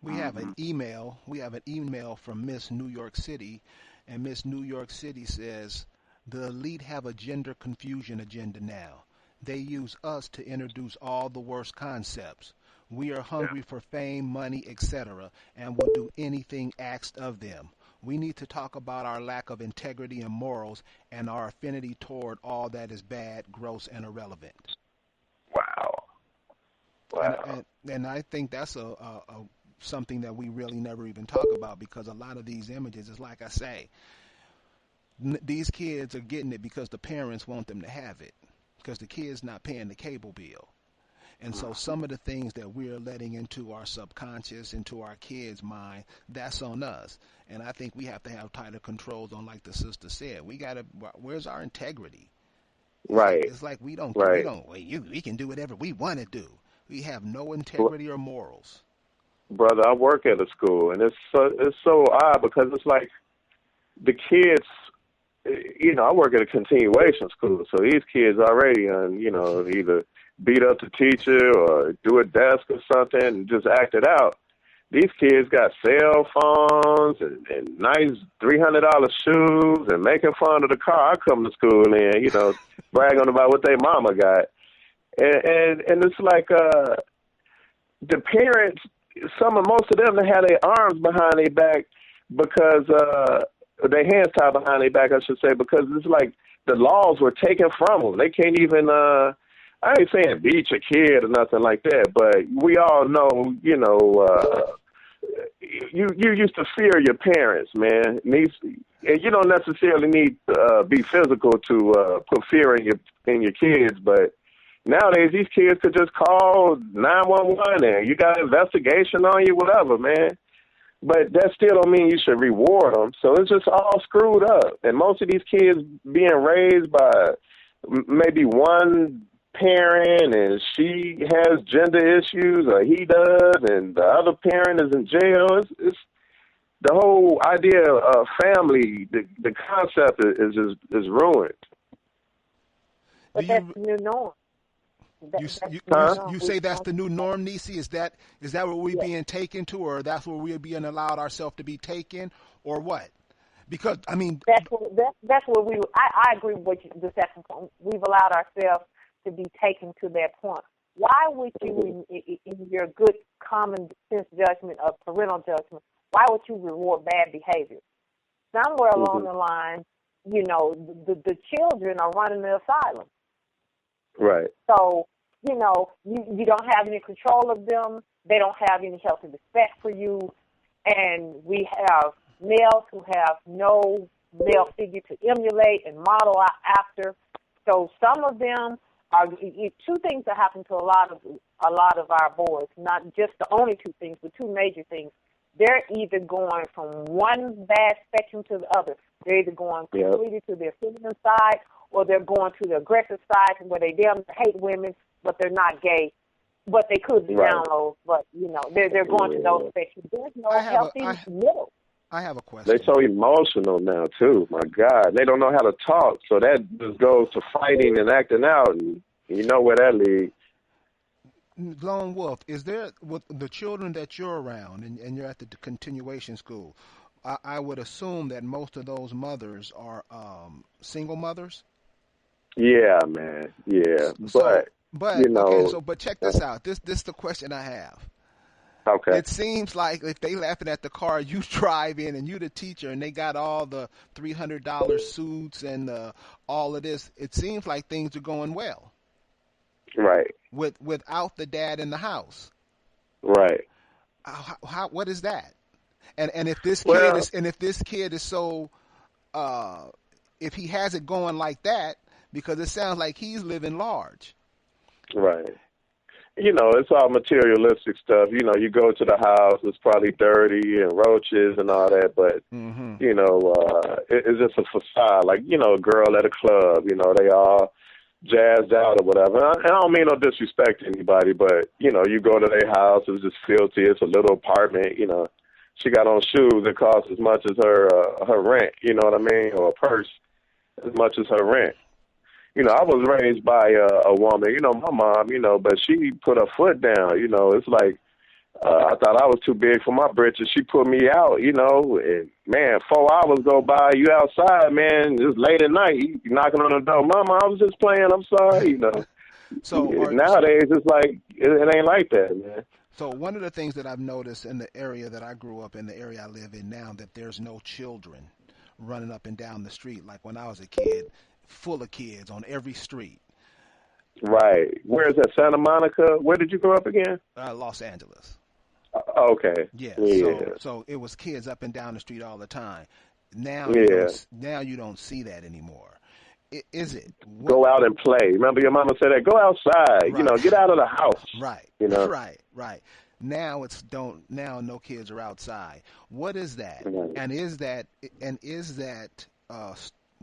S2: We have an email. We have an email from Miss New York City, and Miss New York City says the elite have a gender confusion agenda now. They use us to introduce all the worst concepts. We are hungry for fame, money, etc., and will do anything asked of them. We need to talk about our lack of integrity and morals and our affinity toward all that is bad, gross, and irrelevant.
S4: Wow.
S2: And I think that's a something that we really never even talk about, because a lot of these images is like I say, these kids are getting it because the parents want them to have it, because the kid's not paying the cable bill. And so some of the things that we're letting into our subconscious, into our kids' mind, that's on us. And I think we have to have tighter controls on, like the sister said. Where's our integrity?
S4: Right.
S2: It's like we can do whatever we want to do. We have no integrity or morals.
S4: Brother, I work at a school, and it's so odd because it's like the kids, I work at a continuation school, so these kids already either beat up the teacher or do a desk or something and just act it out. These kids got cell phones and nice $300 shoes and making fun of the car I come to school in, bragging about what their mama got. And it's like the parents, most of them, they have their arms behind their back because their hands tied behind their back, I should say, because it's like the laws were taken from them. They can't even, I ain't saying beat your kid or nothing like that, but we all know, you used to fear your parents, man. And you don't necessarily need to be physical to put fear in your kids, but nowadays, these kids could just call 911 and you got an investigation on you, whatever, man. But that still don't mean you should reward them. So it's just all screwed up. And most of these kids being raised by maybe one parent and she has gender issues or he does and the other parent is in jail. It's the whole idea of family, the concept is ruined.
S5: But that's the new norm.
S2: You say that's the new norm, Nisi? Is that what we're being taken to, or that's where we're being allowed ourselves to be taken, or what? Because
S5: that's what we. I agree with the second point. We've allowed ourselves to be taken to that point. Why would you, in your good common sense judgment of parental judgment, why would you reward bad behavior? Somewhere along the line, the children are running the asylum.
S4: Right.
S5: So, you don't have any control of them. They don't have any healthy respect for you. And we have males who have no male figure to emulate and model after. So some of them are two things that happen to a lot of our boys. Not just the only two things, but two major things. They're either going from one bad spectrum to the other. They're either going completely to their feminine side, or they're going to the aggressive side where they damn hate women, but they're not gay. But they could be down low, but, they're going to those spectrums. There's no healthy middle.
S2: I have a question.
S4: They're so emotional now, too. My God. They don't know how to talk, so that just goes to fighting and acting out, and you know where that leads.
S2: Lone Wolf, is there, with the children that you're around, and you're at the continuation school, I would assume that most of those mothers are single mothers?
S4: Yeah, man. Yeah, but
S2: but check this out. This is the question I have.
S4: Okay.
S2: It seems like if they laughing at the car you drive in and you the teacher and they got all the $300 suits and all of this, it seems like things are going well.
S4: Right.
S2: Without the dad in the house.
S4: Right.
S2: What is that? And if this kid is so if he has it going like that, because it sounds like he's living large. Right.
S4: It's all materialistic stuff. You go to the house, it's probably dirty and roaches and all that, but, it's just a facade. Like, a girl at a club, they all jazzed out or whatever. And I don't mean no disrespect to anybody, but, you go to their house, it's just filthy. It's a little apartment, she got on shoes that cost as much as her rent, you know what I mean, or a purse as much as her rent. You know, I was raised by a woman, you know, my mom, you know, but she put her foot down, you know. It's like I thought I was too big for my britches. She put me out, you know, and, man, 4 hours go by, you outside, man, it's late at night, you knocking on the door. Mama, I was just playing, I'm sorry, you know.
S2: So
S4: nowadays, it's like, it ain't like that, man.
S2: So one of the things that I've noticed in the area that I grew up in, the area I live in now, that there's no children running up and down the street like when I was a kid, full of kids on every street.
S4: Right. Where is that, Santa Monica? Where did you grow up again?
S2: Los Angeles.
S4: Okay.
S2: Yeah.
S4: Yeah.
S2: So it was kids up and down the street all the time. Now, now you don't see that anymore. Is it?
S4: Go out and play. Remember your mama said that. Go outside.
S2: Right.
S4: You know, get out of the house.
S2: Right.
S4: You know.
S2: Right. Now Now no kids are outside. What is that?
S4: Right.
S2: And is that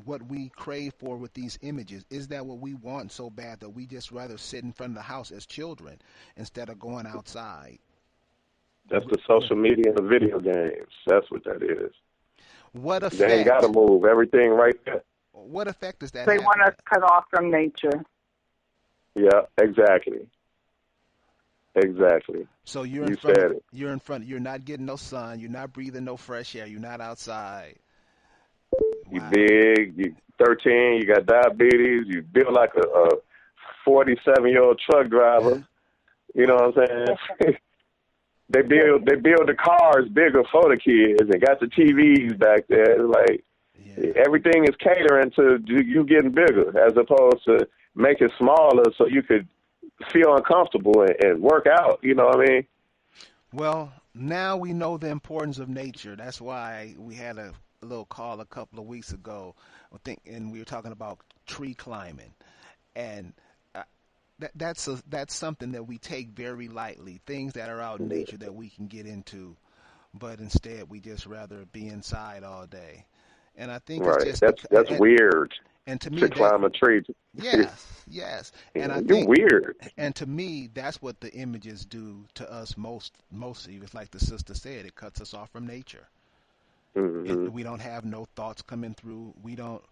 S2: what we crave for with these images? Is that what we want so bad that we just rather sit in front of the house as children instead of going outside?
S4: That's the social media and the video games. That's what that is.
S2: What effect?
S4: They ain't got to move. Everything right there.
S2: What effect does that
S8: They
S2: have?
S8: want us cut off from nature.
S4: Yeah, exactly. Exactly.
S2: So you're in front. You're not getting no sun. You're not breathing no fresh air. You're not outside.
S4: You big. You 13. You got diabetes. You build like a 47-year-old truck driver. You know what I'm saying? They build the cars bigger for the kids and got the TVs back there. It's like everything is catering to you getting bigger as opposed to make it smaller so you could feel uncomfortable and work out. You know what I mean?
S2: Well, now we know the importance of nature. That's why we had a little call a couple of weeks ago, and we were talking about tree climbing, and that's something that we take very lightly. Things that are out in nature that we can get into, but instead we just rather be inside all day. And I think it's just
S4: that's weird.
S2: And to me,
S4: to climb a tree.
S2: Yes. And I
S4: you're
S2: think
S4: weird.
S2: And to me, that's what the images do to us mostly. It's like the sister said, it cuts us off from nature.
S4: Mm-hmm.
S2: We don't have no thoughts coming through. We don't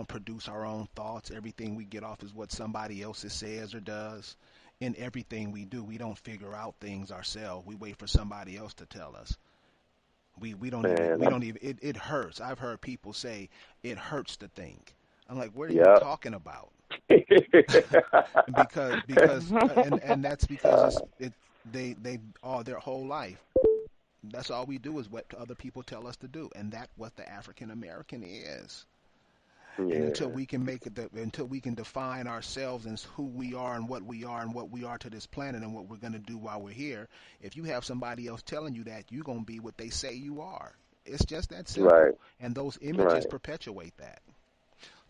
S2: produce our own thoughts. Everything we get off is what somebody else says or does. In everything we do, we don't figure out things ourselves. We wait for somebody else to tell us. We don't even it hurts. I've heard people say it hurts to think. I'm like, what are you talking about? because and that's because they all their whole life. That's all we do is what other people tell us to do, and that's what the African American is. Yeah. And until we can define ourselves as who we are and what we are to this planet and what we're going to do while we're here, if you have somebody else telling you that, you're going to be what they say you are. It's just that simple.
S4: Right.
S2: And those images perpetuate that.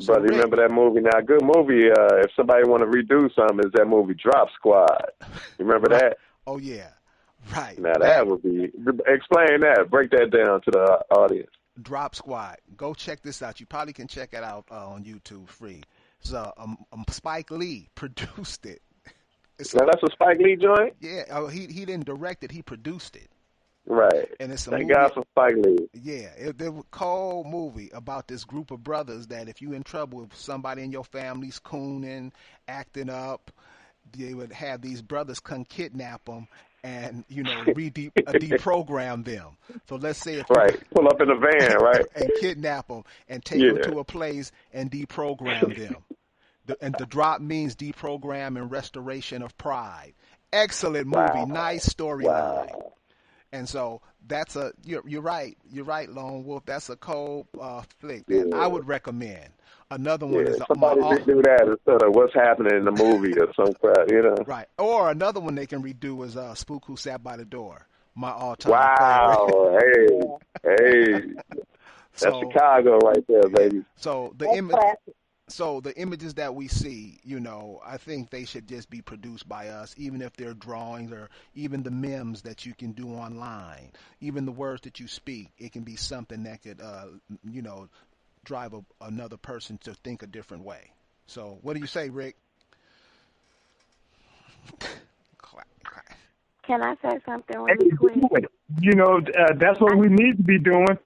S4: So, but remember that movie now? A good movie, if somebody want to redo something, is that movie Drop Squad. You remember that?
S2: Oh, yeah. Right.
S4: Now that would be, explain that. Break that down to the audience.
S2: Drop Squad. Go check this out. You probably can check it out on YouTube free. So Spike Lee produced it.
S4: Now that's a Spike Lee joint?
S2: Yeah. Oh, he didn't direct it. He produced it.
S4: Right.
S2: And it's a
S4: Thank
S2: movie.
S4: God for Spike Lee.
S2: Yeah. It's a cold movie about this group of brothers that if you in trouble with somebody in your family's cooning, acting up, they would have these brothers come kidnap them and, deprogram them. So let's say if
S4: pull up in a van, right?
S2: And kidnap them and take them to a place and deprogram them. And the drop means deprogram and restoration of pride. Excellent movie, nice storyline. Wow. And so that's you're right, Lone Wolf. That's a cold flick that I would recommend. Another one is
S4: somebody should do that instead of what's happening in the movie or some crap,
S2: Right. Or another one they can redo is Spook Who Sat by the Door. My all-time
S4: favorite. Wow. Hey. That's Chicago right there, baby.
S2: So the images that we see, I think they should just be produced by us, even if they're drawings or even the memes that you can do online, even the words that you speak. It can be something that could, drive another person to think a different way. So what do you say, Rick?
S6: Can I say something
S3: Hey,
S6: really quick?
S3: you know, that's what we need to be doing.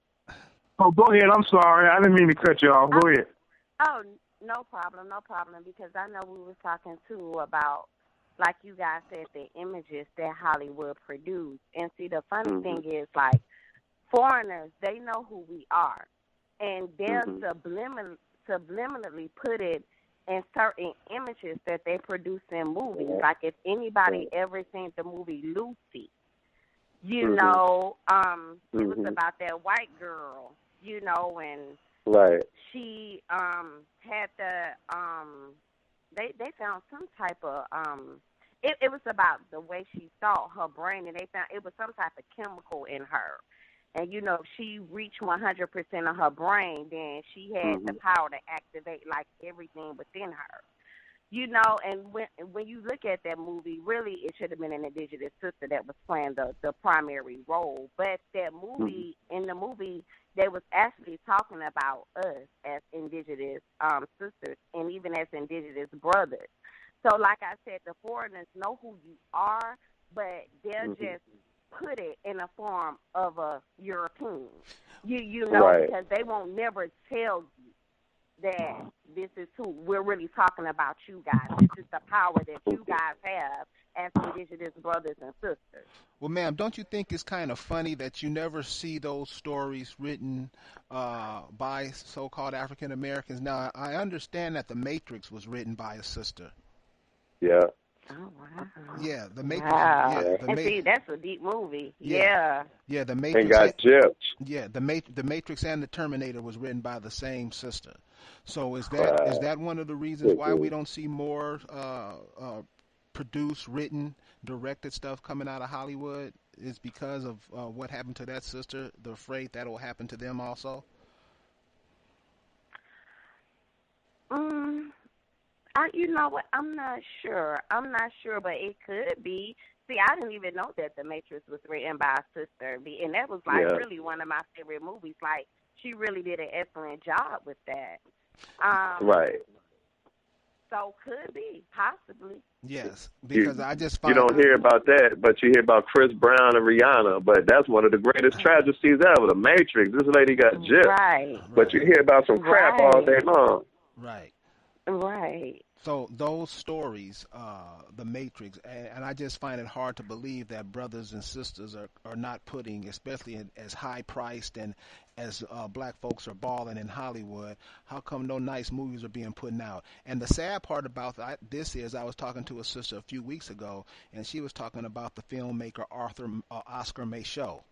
S3: Oh, go ahead. I'm sorry. I didn't mean to cut you off. Go ahead.
S6: Oh, no problem, because I know we were talking, too, about, like you guys said, the images that Hollywood produced. And see, the funny thing is, like, foreigners, they know who we are. And they'll subliminally put it in certain images that they produce in movies. Like, if anybody ever seen the movie Lucy, you know, it was about that white girl, you know, and she had they found some type of it was about the way she thought, her brain, and they found it was some type of chemical in her. And, you know, if she reached 100% of her brain, then she had the power to activate, like, everything within her. You know, and when you look at that movie, really it should have been an indigenous sister that was playing the primary role. But that movie, in the movie, they was actually talking about us as indigenous sisters and even as indigenous brothers. So, like I said, the foreigners know who you are, but they'll just put it in a form of a European. You know, because they won't never tell you that this is who we're really talking about. You guys, this is the power that you guys have as indigenous brothers and sisters.
S2: Well, ma'am, don't you think it's kind of funny that you never see those stories written by so-called African Americans? Now, I understand that The Matrix was written by a sister.
S4: Yeah.
S6: Oh, wow.
S2: Yeah, The Matrix.
S6: Wow.
S2: Yeah,
S6: and see, that's a deep movie.
S2: Yeah, The Matrix.
S4: And got gypped.
S2: Yeah, The Matrix and The Terminator was written by the same sister. So is that one of the reasons why we don't see more produced, written, directed stuff coming out of Hollywood? Is because of what happened to that sister? They're afraid that will happen to them also?
S6: You know what? I'm not sure, but it could be. See, I didn't even know that The Matrix was written by a sister, and that was like really one of my favorite movies. Like, she really did an excellent job with that. So could be, possibly.
S2: Yes, because I just find
S4: you don't hear about that, but you hear about Chris Brown and Rihanna. But that's one of the greatest tragedies ever. The Matrix. This lady got gypped.
S6: Right.
S4: But you hear about some crap all day long.
S2: Right.
S6: Right.
S2: So those stories, The Matrix, and I just find it hard to believe that brothers and sisters are not putting, especially as high-priced and as black folks are balling in Hollywood, how come no nice movies are being put out? And the sad part about this is I was talking to a sister a few weeks ago, and she was talking about the filmmaker Oscar Micheaux.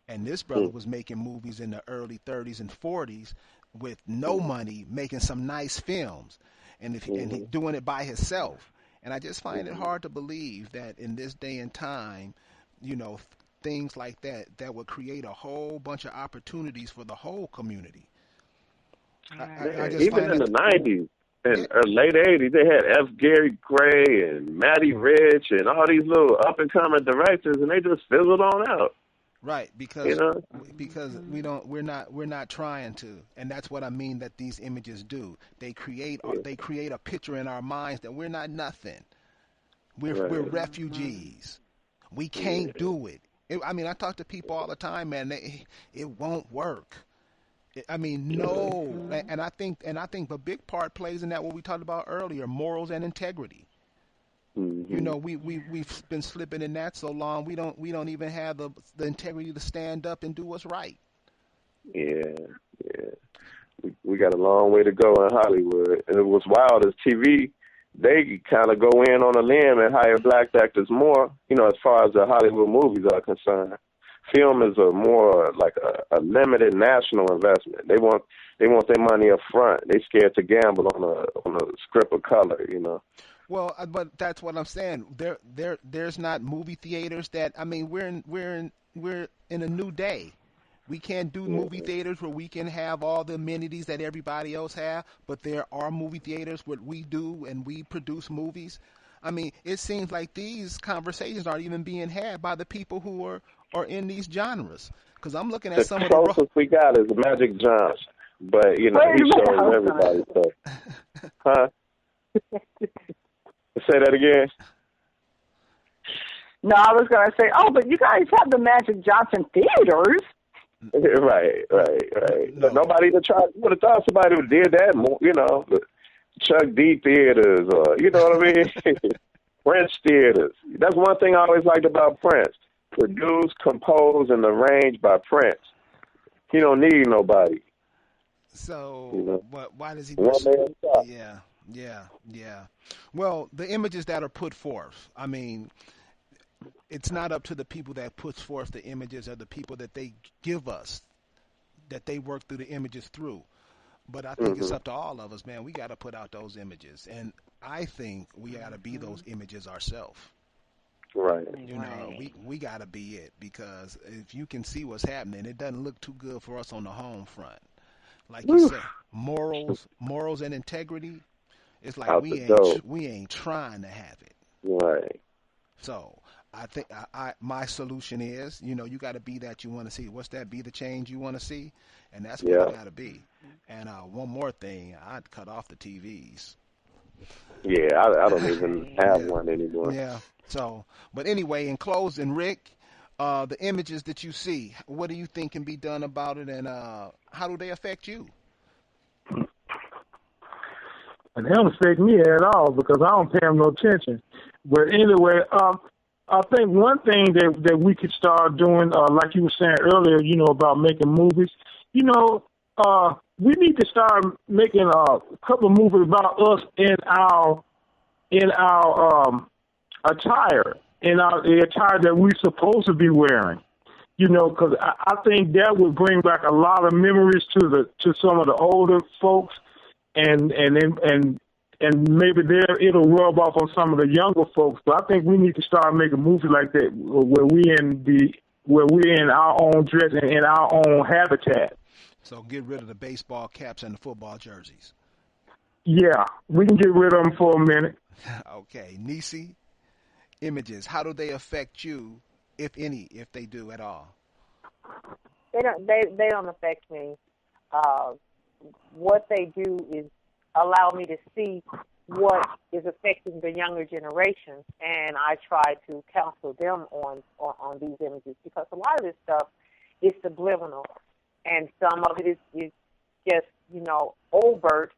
S2: And this brother was making movies in the early 30s and 40s with no money, making some nice films, and he doing it by himself. And I just find it hard to believe that in this day and time, you know, things like that would create a whole bunch of opportunities for the whole community. I just
S4: even in the 90s and late 80s, they had F. Gary Gray and Matty Rich and all these little up-and-coming directors, and they just fizzled on out.
S2: Right, because we're not trying to, and that's what I mean that these images do. They create a picture in our minds that we're not nothing. We're refugees. We can't do it. I mean, I talk to people all the time, man. It won't work. No, and I think a big part plays in that what we talked about earlier: morals and integrity. You know, we've been slipping in that so long. We don't even have the integrity to stand up and do what's right.
S4: Yeah. We got a long way to go in Hollywood, and it was wild as TV. They kind of go in on a limb and hire black actors more. You know, as far as the Hollywood movies are concerned, film is a more like a limited national investment. They want their money up front. They scared to gamble on a script of color. You know.
S2: Well, but that's what I'm saying. There's not movie theaters that. I mean, we're in a new day. We can't do movie theaters where we can have all the amenities that everybody else have, but there are movie theaters where we do and we produce movies. I mean, it seems like these conversations aren't even being had by the people who are in these genres. Because I'm looking at some of the
S4: closest we got is Magic Johnson, but you know he shows everybody stuff. Huh? Say that again.
S8: No, I was going to say, oh, but you guys have the Magic Johnson theaters.
S4: Right.
S2: No.
S4: But nobody would have thought somebody who did that more, the Chuck D theaters, or you know what I mean? Prince theaters. That's one thing I always liked about Prince. Produced, composed, and arranged by Prince. He don't need nobody.
S2: So, but why does he?
S4: One man shop.
S2: Yeah. Well, the images that are put forth. I mean, it's not up to the people that puts forth the images or the people that they give us, that they work through the images through. But I think it's up to all of us, man. We got to put out those images, and I think we got to be those images ourselves.
S4: Right.
S2: We got to be it, because if you can see what's happening, it doesn't look too good for us on the home front. Like you said, morals and integrity. It's like we ain't trying to have it.
S4: Right.
S2: So I think my solution is, you got to be that you want to see. What's that? Be the change you want to see, and that's what you got to be. And one more thing, I'd cut off the TVs.
S4: Yeah, I don't even have one anymore.
S2: Yeah. So, but anyway, in closing, Rick, the images that you see, what do you think can be done about it, and how do they affect you?
S3: And they don't affect me at all because I don't pay them no attention. But anyway, I think one thing that we could start doing, like you were saying earlier, about making movies, we need to start making a couple of movies about us in our attire, the attire that we're supposed to be wearing. Because I think that would bring back a lot of memories to some of the older folks, and maybe it'll rub off on some of the younger folks. But I think we need to start making movies like that where we're in our own dress and in our own habitat.
S2: So get rid of the baseball caps and the football jerseys.
S3: Yeah, we can get rid of them for a minute.
S2: Okay, Nisi, images. How do they affect you, if any, if they do at all?
S5: They don't affect me. What they do is allow me to see what is affecting the younger generation, and I try to counsel them on these images, because a lot of this stuff is subliminal, and some of it is just overt,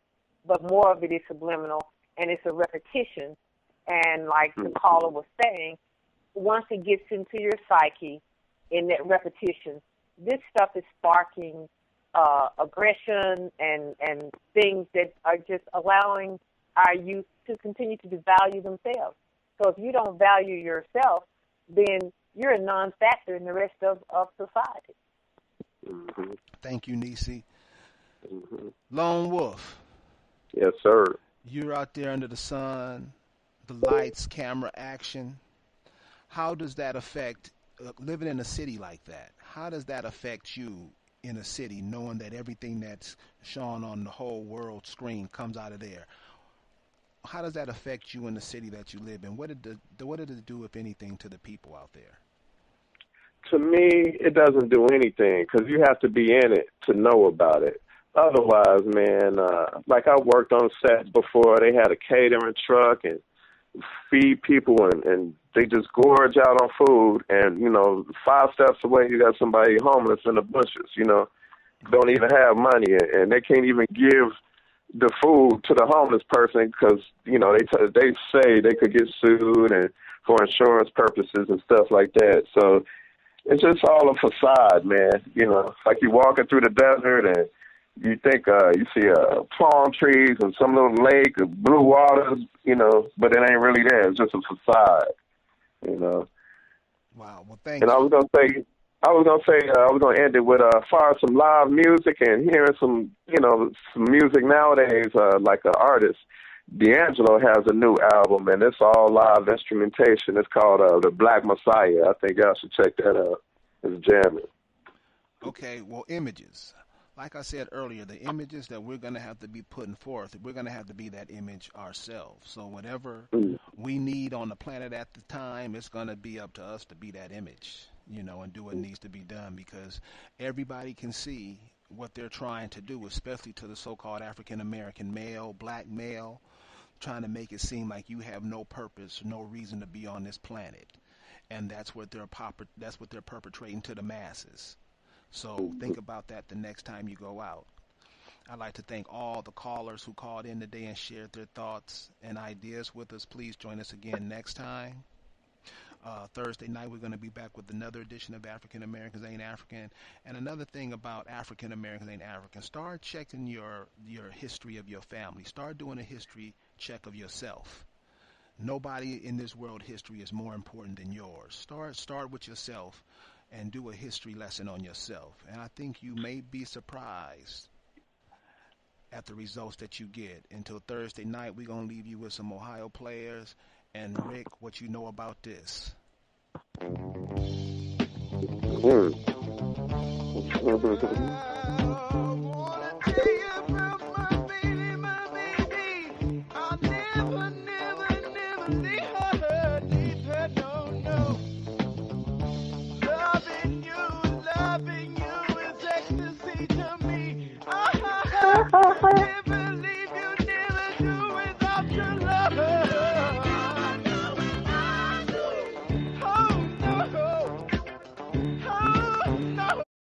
S5: but more of it is subliminal, and it's a repetition. And like the caller was saying, once it gets into your psyche in that repetition, this stuff is sparking aggression and things that are just allowing our youth to continue to devalue themselves. So if you don't value yourself, then you're a non-factor in the rest of society.
S4: Mm-hmm.
S2: Thank you, Nisi. Lone Wolf.
S4: Yes, sir.
S2: You're out there under the sun, the lights, camera, action. How does that affect living in a city like that? How does that affect you in a city, knowing that everything that's shown on the whole world screen comes out of there? How does that affect you in the city that you live in? What did it do, if anything, to the people out there?
S4: To me, it doesn't do anything, because you have to be in it to know about it. Otherwise, man, like I worked on sets before, they had a catering truck and feed people, and they just gorge out on food. And, 5 steps away, you got somebody homeless in the bushes, don't even have money, and they can't even give the food to the homeless person because, they say they could get sued and for insurance purposes and stuff like that. So it's just all a facade, man. Like you're walking through the desert and you think you see palm trees and some little lake of blue waters, but it ain't really there. It's just a facade,
S2: Wow. Well, thank
S4: you. And I was gonna end it with far some live music and hearing some music nowadays. Like an artist, D'Angelo has a new album, and it's all live instrumentation. It's called The Black Messiah. I think y'all should check that out. It's jamming.
S2: Okay. Well, images. Like I said earlier, the images that we're going to have to be putting forth, we're going to have to be that image ourselves. So whatever we need on the planet at the time, it's going to be up to us to be that image, and do what needs to be done, because everybody can see what they're trying to do, especially to the so-called African-American male, black male, trying to make it seem like you have no purpose, no reason to be on this planet. and that's what they're perpetrating to the masses. So think about that the next time you go out. I'd like to thank all the callers who called in today and shared their thoughts and ideas with us. Please join us again next time. Thursday night, we're going to be back with another edition of African Americans Ain't African. And another thing about African Americans Ain't African, start checking your history of your family. Start doing a history check of yourself. Nobody in this world history is more important than yours. Start with yourself and do a history lesson on yourself. And I think you may be surprised at the results that you get. Until Thursday night, we're going to leave you with some Ohio players. And Rick, what you know about this?